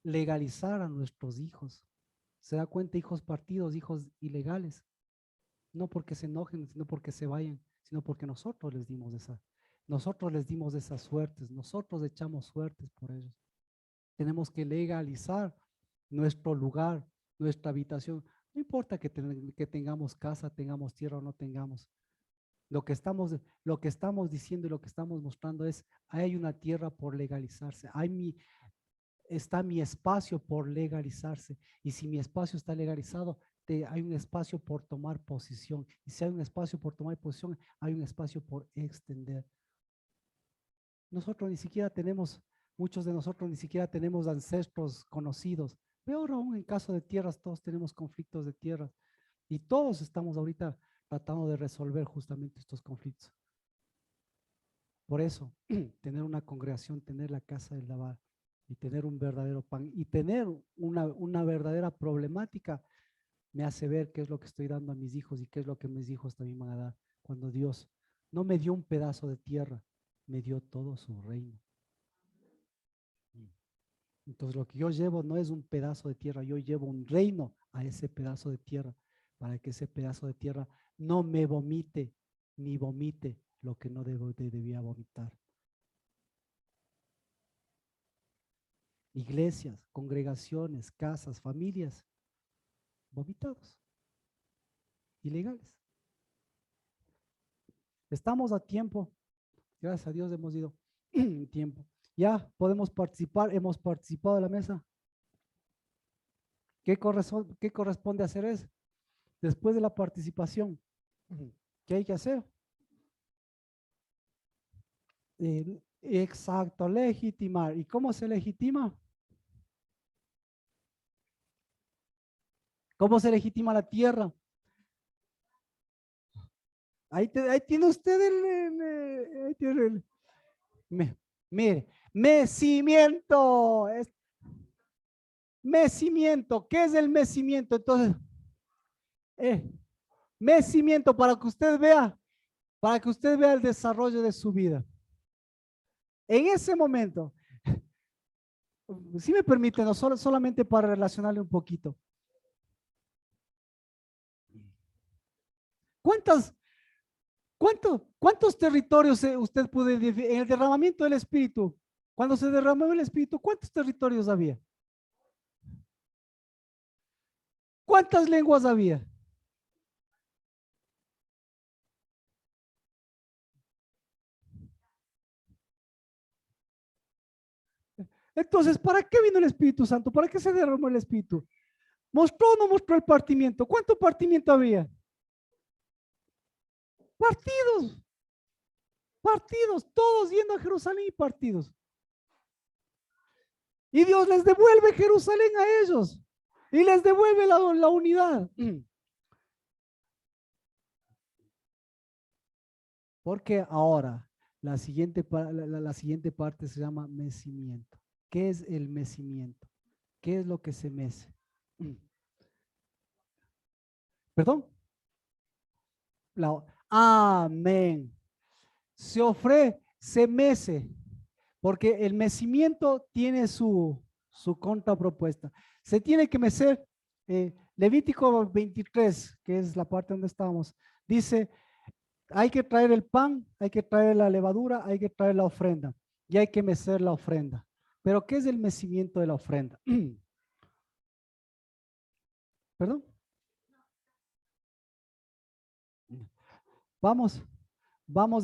Legalizar a nuestros hijos. ¿Se da cuenta? Hijos partidos, hijos ilegales. No porque se enojen, sino porque se vayan, sino porque nosotros les dimos esas suertes, nosotros echamos suertes por ellos. Tenemos que legalizar nuestro lugar, nuestra habitación. No importa que tengamos casa, tengamos tierra o no tengamos. Lo que estamos diciendo y lo que estamos mostrando es, hay una tierra por legalizarse, está mi espacio por legalizarse. Y si mi espacio está legalizado, hay un espacio por tomar posición. Y si hay un espacio por tomar posición, hay un espacio por extender. Muchos de nosotros ni siquiera tenemos ancestros conocidos. Peor aún, en caso de tierras, todos tenemos conflictos de tierras. Y todos estamos ahorita tratando de resolver justamente estos conflictos. Por eso, tener una congregación, tener la casa del lavar y tener un verdadero pan y tener una verdadera problemática me hace ver qué es lo que estoy dando a mis hijos y qué es lo que mis hijos también van a dar. Cuando Dios no me dio un pedazo de tierra, me dio todo su reino. Entonces lo que yo llevo no es un pedazo de tierra, yo llevo un reino a ese pedazo de tierra para que ese pedazo de tierra no me vomite ni vomite lo que no debía vomitar. Iglesias, congregaciones, casas, familias, vomitados, ilegales. Estamos a tiempo, gracias a Dios hemos ido tiempo. Ya podemos participar, hemos participado de la mesa. ¿Qué corresponde hacer eso? Después de la participación, ¿qué hay que hacer? Exacto, legitimar. ¿Y cómo se legitima? ¿Cómo se legitima la tierra? Ahí tiene usted ahí tiene mire, mecimiento. Mecimiento. ¿Qué es el mecimiento? Entonces, mecimiento para que usted vea el desarrollo de su vida. En ese momento, si me permiten, no solamente para relacionarle un poquito. ¿Cuántos territorios usted puede decir en el derramamiento del Espíritu? Cuando se derramó el Espíritu, ¿cuántos territorios había? ¿Cuántas lenguas había? Entonces, ¿para qué vino el Espíritu Santo? ¿Para qué se derramó el Espíritu? ¿Mostró o no mostró el partimiento? ¿Cuánto partimiento había? Partidos, todos yendo a Jerusalén y partidos. Y Dios les devuelve Jerusalén a ellos y les devuelve la unidad. Porque ahora la siguiente parte se llama mecimiento. ¿Qué es el mecimiento? ¿Qué es lo que se mece? ¿Perdón? Amén. Se mece, porque el mecimiento tiene su contrapropuesta. Se tiene que mecer. Levítico 23, que es la parte donde estábamos, dice, hay que traer el pan, hay que traer la levadura, hay que traer la ofrenda y hay que mecer la ofrenda. Pero ¿qué es el mecimiento de la ofrenda? ¿Perdón? Vamos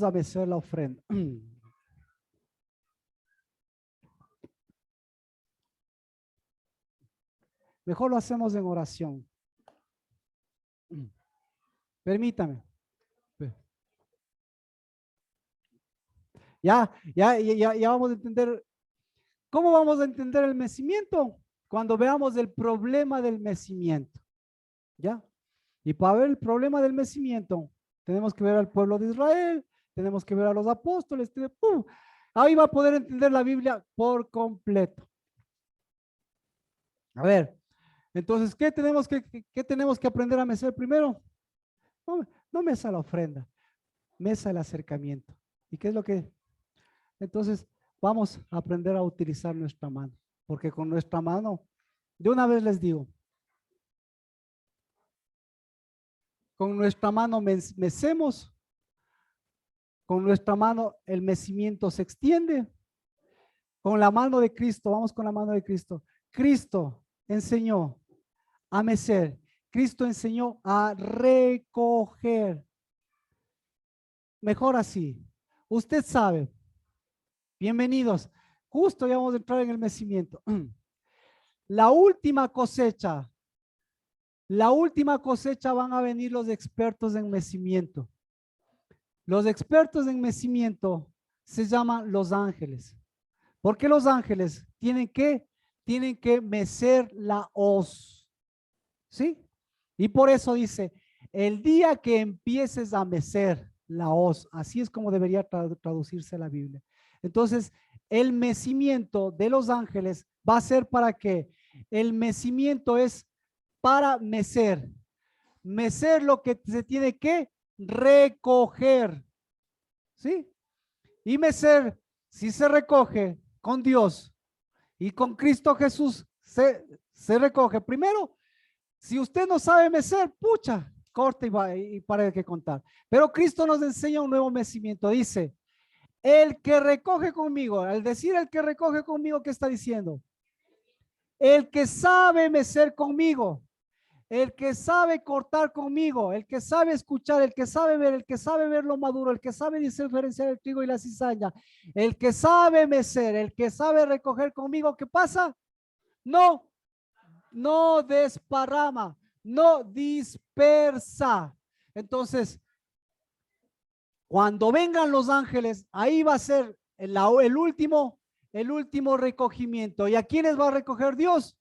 a mecer la ofrenda. Mejor lo hacemos en oración. Permítame. Ya vamos a entender. ¿Cómo vamos a entender el mecimiento? Cuando veamos el problema del mecimiento. ¿Ya? Y para ver el problema del mecimiento, tenemos que ver al pueblo de Israel, tenemos que ver a los apóstoles. Ahí va a poder entender la Biblia por completo. A ver, entonces, ¿qué tenemos que aprender a mecer primero? No mesa la ofrenda, mesa el acercamiento. ¿Y qué es lo que? Entonces, vamos a aprender a utilizar nuestra mano, porque con nuestra mano, de una vez les digo, con nuestra mano mecemos, con nuestra mano el mecimiento se extiende, con la mano de Cristo, vamos con la mano de Cristo. Cristo enseñó a mecer, Cristo enseñó a recoger. Mejor así, usted sabe, bienvenidos, justo ya vamos a entrar en el mecimiento. La última cosecha van a venir los expertos en mecimiento. Los expertos en mecimiento se llaman los ángeles. ¿Por qué los ángeles? Tienen que mecer la hoz. ¿Sí? Y por eso dice, el día que empieces a mecer, la hoz. Así es como debería traducirse la Biblia. Entonces, el mecimiento de los ángeles va a ser para qué. El mecimiento es para mecer. Mecer lo que se tiene que recoger. ¿Sí? Y mecer, si se recoge con Dios y con Cristo Jesús, se recoge. Primero, si usted no sabe mecer, pucha, corte y para de que contar. Pero Cristo nos enseña un nuevo mecimiento. Dice, el que recoge conmigo, al decir el que recoge conmigo, ¿qué está diciendo? El que sabe mecer conmigo, el que sabe cortar conmigo, el que sabe escuchar, el que sabe ver lo maduro, el que sabe diferenciar el trigo y la cizaña, el que sabe mecer, el que sabe recoger conmigo, ¿qué pasa? No desparrama, no dispersa. Entonces, cuando vengan los ángeles, ahí va a ser el último recogimiento. ¿Y a quiénes va a recoger Dios?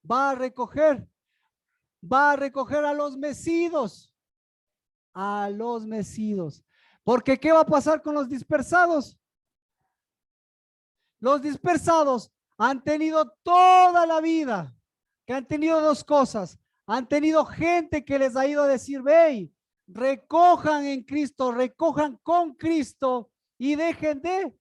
Va a recoger a los mecidos. A los mecidos. Porque ¿qué va a pasar con los dispersados? Los dispersados han tenido toda la vida, que han tenido dos cosas. Han tenido gente que les ha ido a decir, ve, recojan en Cristo, recojan con Cristo y dejen de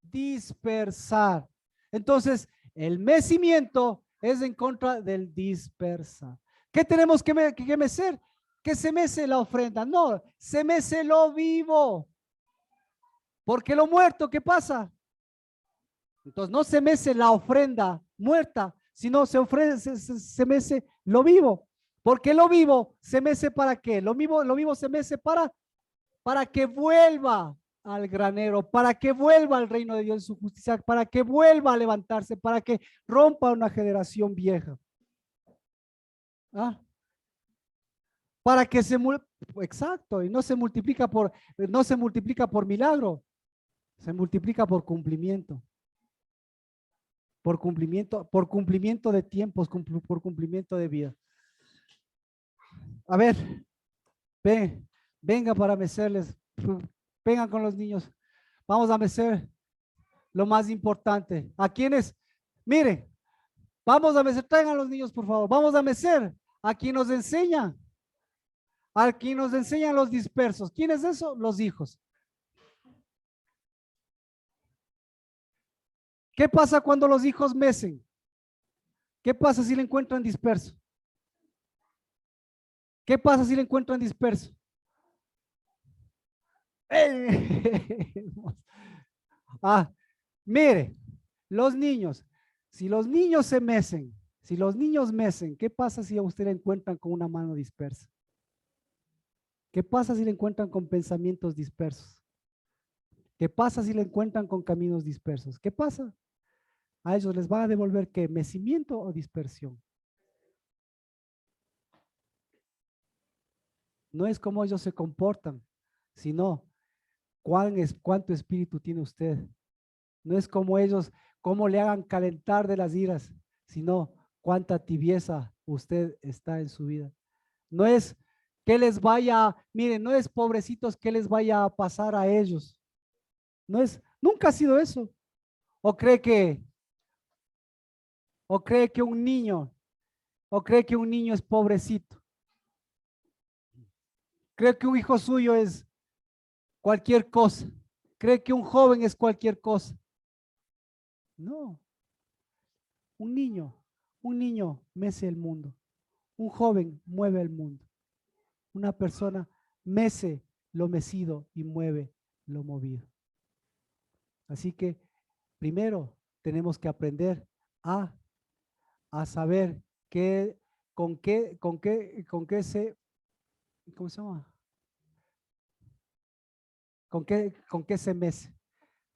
dispersar. Entonces, el mecimiento es en contra del dispersar. ¿Qué tenemos que mecer? Que se mece la ofrenda. No, se mece lo vivo. Porque lo muerto, ¿qué pasa? Entonces no se mece la ofrenda muerta, sino se mece lo vivo. Porque lo vivo se mece para qué? Lo vivo se mece para que vuelva al granero, para que vuelva al reino de Dios en su justicia, para que vuelva a levantarse, para que rompa una generación vieja. ¿Ah? Para que exacto, y no se multiplica por milagro, se multiplica por cumplimiento. Por cumplimiento de tiempos, por cumplimiento de vida. A ver, venga para mecerles, vengan con los niños, vamos a mecer lo más importante. ¿A quiénes? Miren, vamos a mecer, traigan a los niños por favor, vamos a mecer a quien nos enseña, a quien nos enseñan los dispersos. ¿Quién es eso? Los hijos. ¿Qué pasa cuando los hijos mecen? ¿Qué pasa si le encuentran disperso? ¿Qué pasa si le encuentran disperso? Mire, los niños, si los niños se mecen, ¿qué pasa si a usted le encuentran con una mano dispersa? ¿Qué pasa si le encuentran con pensamientos dispersos? ¿Qué pasa si le encuentran con caminos dispersos? ¿Qué pasa? A ellos les va a devolver ¿qué? ¿Mecimiento o dispersión? No es cómo ellos se comportan, sino cuánto espíritu tiene usted. No es como ellos, cómo le hagan calentar de las iras, sino cuánta tibieza usted está en su vida. No es que les vaya, miren, no es pobrecitos que les vaya a pasar a ellos. No es, nunca ha sido eso. ¿O cree que un niño es pobrecito? ¿Cree que un hijo suyo es cualquier cosa? ¿Cree que un joven es cualquier cosa? No. Un niño mece el mundo. Un joven mueve el mundo. Una persona mece lo mecido y mueve lo movido. Así que primero tenemos que aprender a saber con qué se, ¿cómo se llama? ¿Con qué se mece?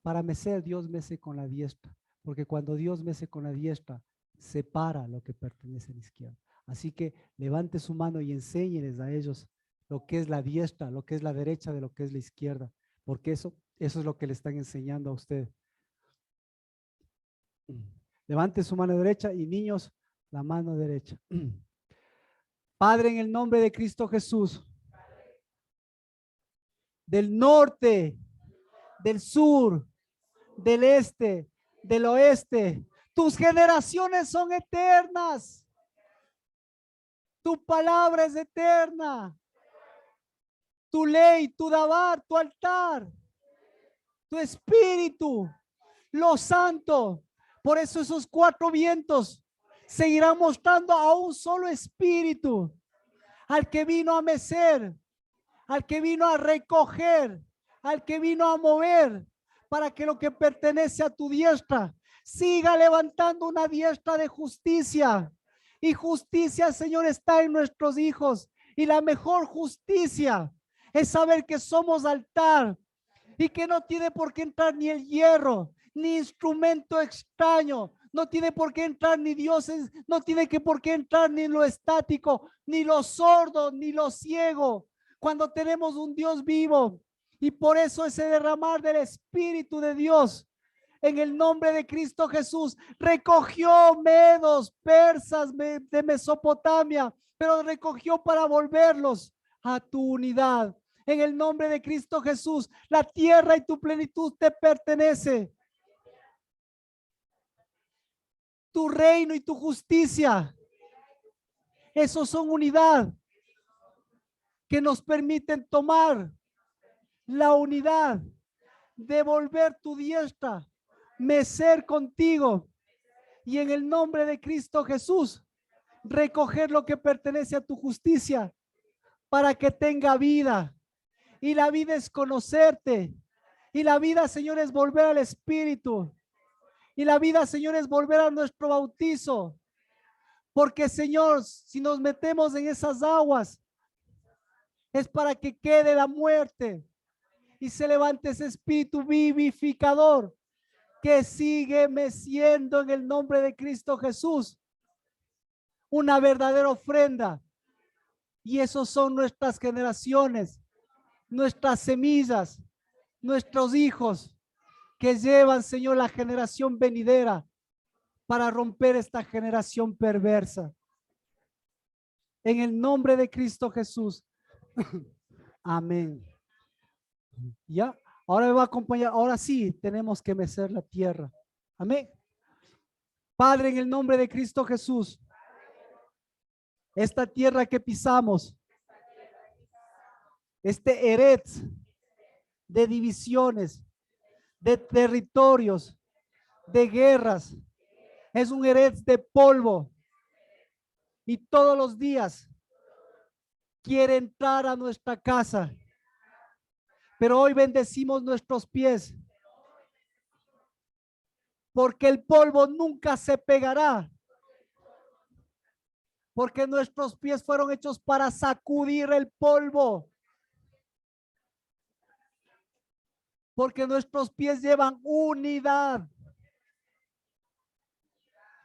Para mecer, Dios mece con la diestra, porque cuando Dios mece con la diestra, separa lo que pertenece a la izquierda. Así que levante su mano y enséñeles a ellos lo que es la diestra, lo que es la derecha de lo que es la izquierda, porque eso es lo que le están enseñando a usted. Levante su mano derecha y niños, la mano derecha. Padre, en el nombre de Cristo Jesús, del norte, del sur, del este, del oeste. Tus generaciones son eternas. Tu palabra es eterna. Tu ley, tu dabar, tu altar, tu espíritu, lo santo. Por eso esos cuatro vientos seguirán mostrando a un solo espíritu, al que vino a mecer, al que vino a recoger, al que vino a mover, para que lo que pertenece a tu diestra siga levantando una diestra de justicia. Y justicia, Señor, está en nuestros hijos. Y la mejor justicia es saber que somos altar y que no tiene por qué entrar ni el hierro, ni instrumento extraño. No tiene por qué entrar ni dioses, no tiene que por qué entrar ni lo estático, ni lo sordo, ni lo ciego. Cuando tenemos un Dios vivo, y por eso ese derramar del Espíritu de Dios en el nombre de Cristo Jesús recogió medos, persas de Mesopotamia, pero recogió para volverlos a tu unidad. En el nombre de Cristo Jesús, la tierra y tu plenitud te pertenece. Tu reino y tu justicia, esos son unidad que nos permiten tomar la unidad, devolver tu diestra, mecer contigo y en el nombre de Cristo Jesús recoger lo que pertenece a tu justicia para que tenga vida. Y la vida es conocerte. Y la vida, Señor, es volver al Espíritu. Y la vida, Señor, es volver a nuestro bautizo. Porque, Señor, si nos metemos en esas aguas, es para que quede la muerte y se levante ese espíritu vivificador que sigue meciendo en el nombre de Cristo Jesús una verdadera ofrenda. Y esos son nuestras generaciones, nuestras semillas, nuestros hijos que llevan, Señor, la generación venidera para romper esta generación perversa. En el nombre de Cristo Jesús. Amén. Ya, ahora me va a acompañar. Ahora sí tenemos que mecer la tierra. Amén. Padre, en el nombre de Cristo Jesús, esta tierra que pisamos, este Eretz de divisiones, de territorios, de guerras, es un Eretz de polvo. Y todos los días quiere entrar a nuestra casa. Pero hoy bendecimos nuestros pies. Porque el polvo nunca se pegará. Porque nuestros pies fueron hechos para sacudir el polvo. Porque nuestros pies llevan unidad.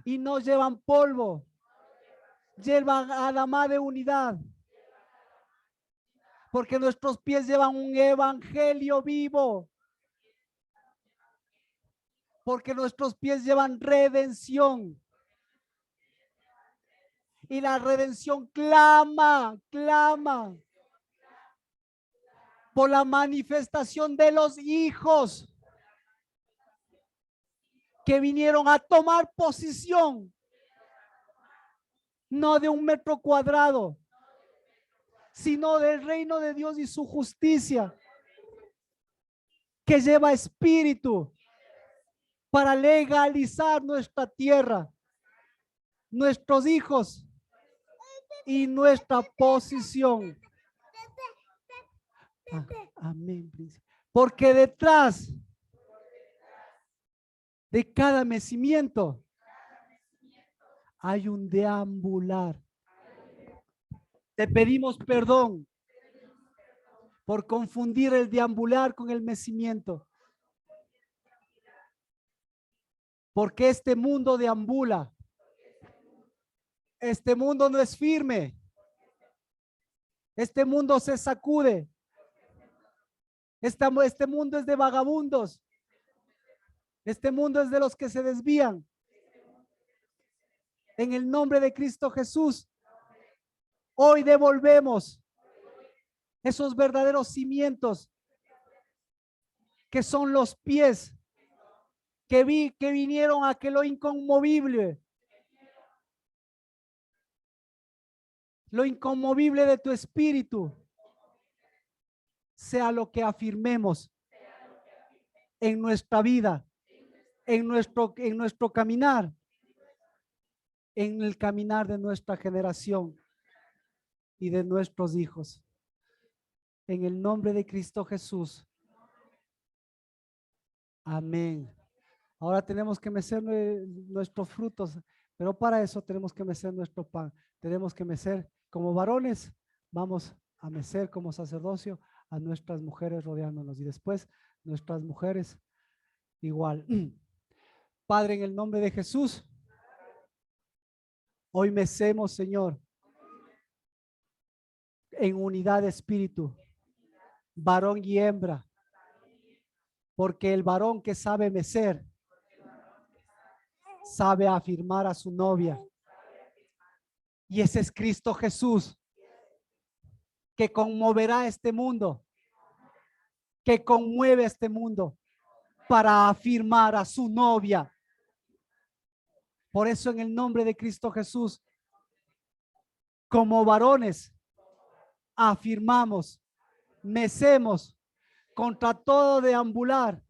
Y no llevan polvo. Llevan adamá de unidad. Porque nuestros pies llevan un evangelio vivo. Porque nuestros pies llevan redención. Y la redención clama por la manifestación de los hijos que vinieron a tomar posición, no de un metro cuadrado, sino del reino de Dios y su justicia, que lleva espíritu para legalizar nuestra tierra, nuestros hijos y nuestra posición. Amén. Porque detrás de cada mecimiento hay un deambular. Te pedimos perdón por confundir el deambular con el mecimiento. Porque este mundo deambula. Este mundo no es firme. Este mundo se sacude. Este mundo es de vagabundos. Este mundo es de los que se desvían. En el nombre de Cristo Jesús, hoy devolvemos esos verdaderos cimientos que son los pies que vinieron a que lo inconmovible de tu espíritu sea lo que afirmemos en nuestra vida, en nuestro caminar, en el caminar de nuestra generación y de nuestros hijos. En el nombre de Cristo Jesús. Amén. Ahora tenemos que mecer nuestros frutos, pero para eso tenemos que mecer nuestro pan. Tenemos que mecer como varones, vamos a mecer como sacerdocio a nuestras mujeres rodeándonos y después nuestras mujeres igual. Padre, en el nombre de Jesús, hoy mecemos, Señor, en unidad de espíritu, varón y hembra, porque el varón que sabe mecer, sabe afirmar a su novia. Y ese es Cristo Jesús, que conmoverá este mundo, que conmueve este mundo para afirmar a su novia. Por eso en el nombre de Cristo Jesús, como varones, afirmamos, mecemos contra todo deambular,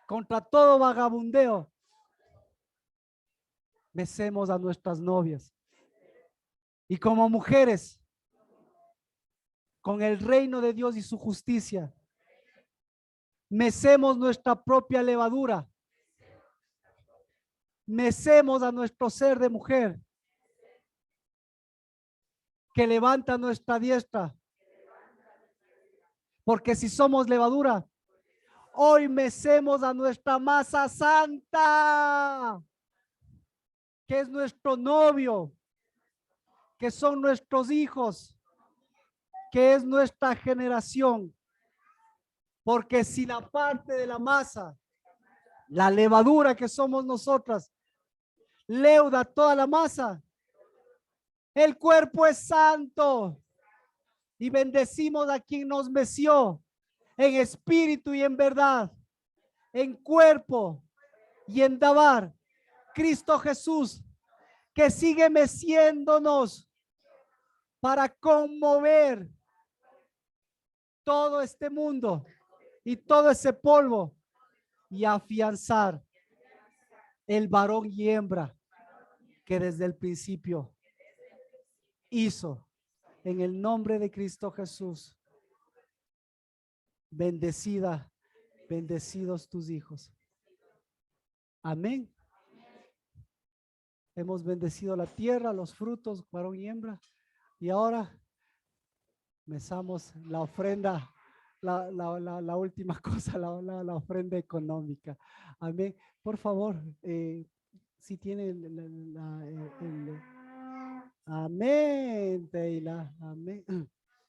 contra todo vagabundeo. Mecemos a nuestras novias. Y como mujeres, con el reino de Dios y su justicia, mecemos nuestra propia levadura. Mecemos a nuestro ser de mujer que levanta nuestra diestra. Porque si somos levadura, hoy mecemos a nuestra masa santa, que es nuestro novio, que son nuestros hijos, que es nuestra generación. Porque si la parte de la masa, la levadura que somos nosotras, leuda toda la masa, el cuerpo es santo. Y bendecimos a quien nos meció en espíritu y en verdad, en cuerpo y en dabar. Cristo Jesús, que sigue meciéndonos para conmover todo este mundo y todo ese polvo y afianzar el varón y hembra que desde el principio hizo. En el nombre de Cristo Jesús, bendecida, bendecidos tus hijos. Amén. Hemos bendecido la tierra, los frutos, varón y hembra. Y ahora mesamos la ofrenda, la última cosa, la ofrenda económica. Amén. Por favor, si tiene amén, Teila, amén.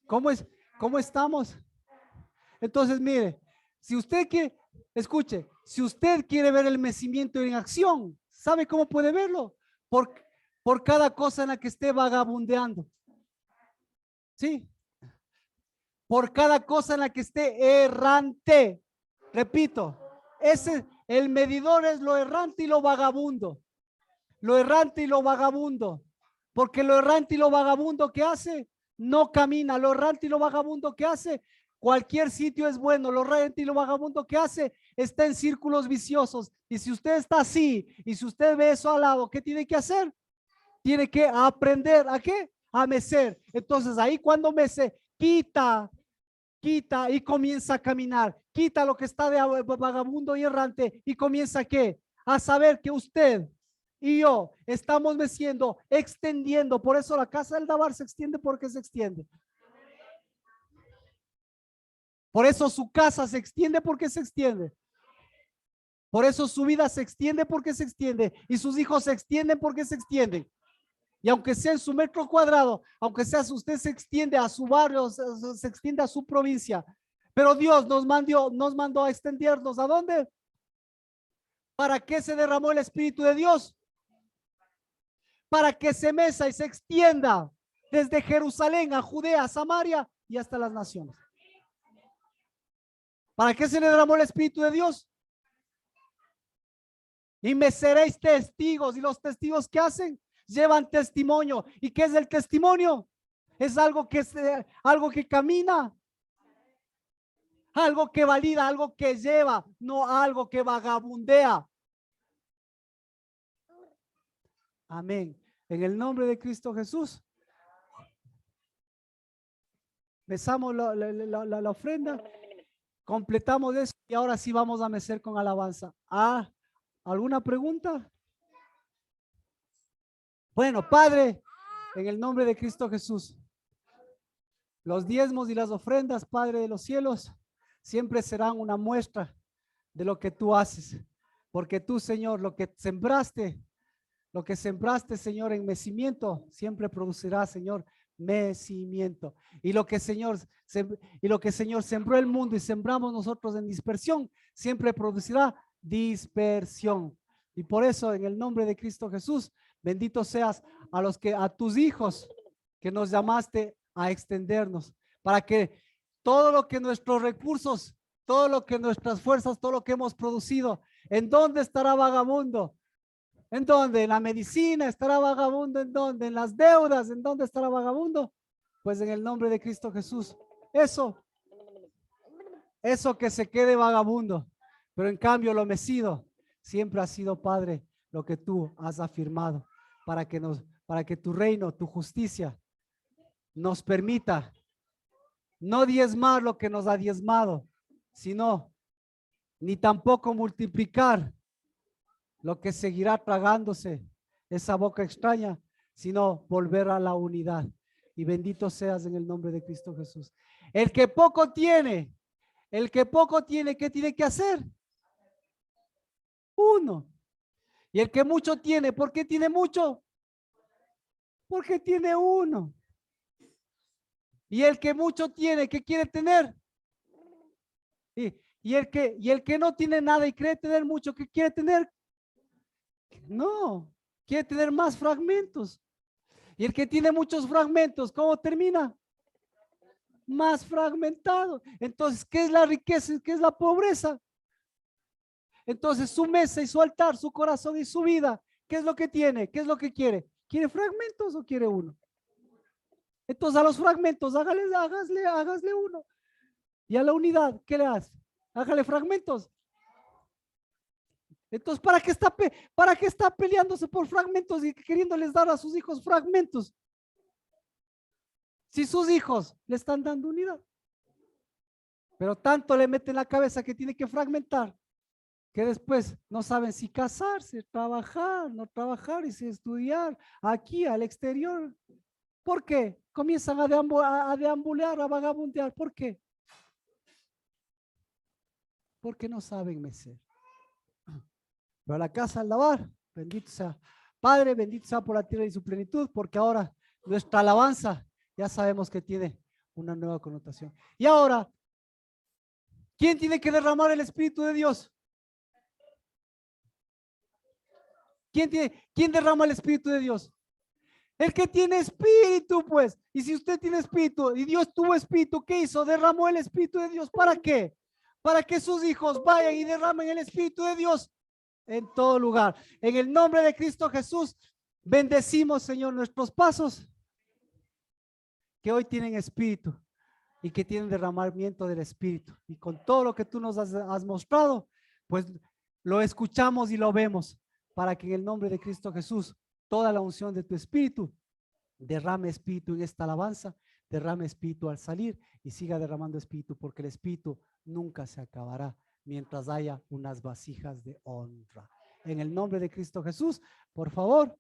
¿Cómo estamos? Entonces, mire, si usted quiere, escuche, si usted quiere ver el mecimiento en acción, ¿sabe cómo puede verlo? Por cada cosa en la que esté vagabundeando. ¿Sí? Por cada cosa en la que esté errante. Repito, el medidor es lo errante y lo vagabundo. Lo errante y lo vagabundo. Porque lo errante y lo vagabundo que hace, no camina. Lo errante y lo vagabundo que hace, cualquier sitio es bueno. Lo errante y lo vagabundo que hace, está en círculos viciosos. Y si usted está así, y si usted ve eso al lado, ¿qué tiene que hacer? Tiene que aprender, ¿a qué? A mecer. Entonces ahí cuando mece, quita y comienza a caminar. Quita lo que está de vagabundo y errante y comienza ¿qué? A saber que usted y yo estamos meciendo, extendiendo. Por eso la casa del Dabar se extiende porque se extiende. Por eso su casa se extiende porque se extiende. Por eso su vida se extiende porque se extiende. Y sus hijos se extienden porque se extienden. Y aunque sea en su metro cuadrado, aunque sea usted se extiende a su barrio, se extiende a su provincia. Pero Dios nos mandó a extendernos. ¿A dónde? ¿Para qué se derramó el Espíritu de Dios? Para que se mesa y se extienda desde Jerusalén a Judea, Samaria y hasta las naciones. ¿Para qué se le derramó el Espíritu de Dios? Y me seréis testigos. ¿Y los testigos qué hacen? Llevan testimonio. ¿Y qué es el testimonio? Es algo que camina, algo que valida, algo que lleva, no algo que vagabundea. Amén. En el nombre de Cristo Jesús. Besamos la ofrenda. Completamos eso y ahora sí vamos a mecer con alabanza. ¿Alguna pregunta? Bueno, Padre, en el nombre de Cristo Jesús, los diezmos y las ofrendas, Padre de los cielos, siempre serán una muestra de lo que tú haces. Porque tú, Señor, lo que sembraste, Señor, en mecimiento, siempre producirá, Señor, mecimiento. Y lo que, Señor, sembró el mundo y sembramos nosotros en dispersión, siempre producirá dispersión. Y por eso, en el nombre de Cristo Jesús, bendito seas a tus hijos que nos llamaste a extendernos, para que todo lo que nuestros recursos, todo lo que nuestras fuerzas, todo lo que hemos producido, ¿en dónde estará vagabundo? ¿En dónde? ¿En la medicina estará vagabundo? ¿En dónde? ¿En las deudas? ¿En dónde estará vagabundo? Pues en el nombre de Cristo Jesús. Eso que se quede vagabundo, pero en cambio lo mecido siempre ha sido, Padre, lo que tú has afirmado para que tu reino, tu justicia nos permita no diezmar lo que nos ha diezmado, sino ni tampoco multiplicar lo que seguirá tragándose esa boca extraña, sino volver a la unidad. Y bendito seas en el nombre de Cristo Jesús. El que poco tiene, ¿qué tiene que hacer? Uno. Y el que mucho tiene, ¿por qué tiene mucho? Porque tiene uno. Y el que mucho tiene, ¿qué quiere tener? Y el que no tiene nada y cree tener mucho, ¿qué quiere tener? No, quiere tener más fragmentos. Y el que tiene muchos fragmentos, ¿cómo termina? Más fragmentado. Entonces, ¿qué es la riqueza? ¿Qué es la pobreza? Entonces, su mesa y su altar, su corazón y su vida, ¿qué es lo que tiene? ¿Qué es lo que quiere? ¿Quiere fragmentos o quiere uno? Entonces, a los fragmentos, hágale uno. Y a la unidad, ¿qué le hace? Hágale fragmentos. Entonces, ¿para qué está peleándose por fragmentos y queriéndoles dar a sus hijos fragmentos? Si sus hijos le están dando unidad. Pero tanto le meten en la cabeza que tiene que fragmentar, que después no saben si casarse, trabajar, no trabajar y si estudiar aquí al exterior. ¿Por qué? Comienzan a deambular, a vagabundear. ¿Por qué? Porque no saben mecer. Pero la casa al lavar, bendito sea Padre, bendito sea por la tierra y su plenitud, porque ahora nuestra alabanza ya sabemos que tiene una nueva connotación. Y ahora, ¿quién tiene que derramar el Espíritu de Dios? ¿Quién derrama el Espíritu de Dios? El que tiene espíritu, pues. Y si usted tiene espíritu y Dios tuvo espíritu, ¿qué hizo? Derramó el Espíritu de Dios. ¿Para qué? Para que sus hijos vayan y derramen el Espíritu de Dios en todo lugar. En el nombre de Cristo Jesús, bendecimos, Señor, nuestros pasos que hoy tienen espíritu y que tienen derramamiento del Espíritu. Y con todo lo que tú nos has mostrado, pues lo escuchamos y lo vemos, para que en el nombre de Cristo Jesús, toda la unción de tu Espíritu, derrame espíritu en esta alabanza, derrame espíritu al salir y siga derramando espíritu, porque el espíritu nunca se acabará mientras haya unas vasijas de honra. En el nombre de Cristo Jesús, por favor,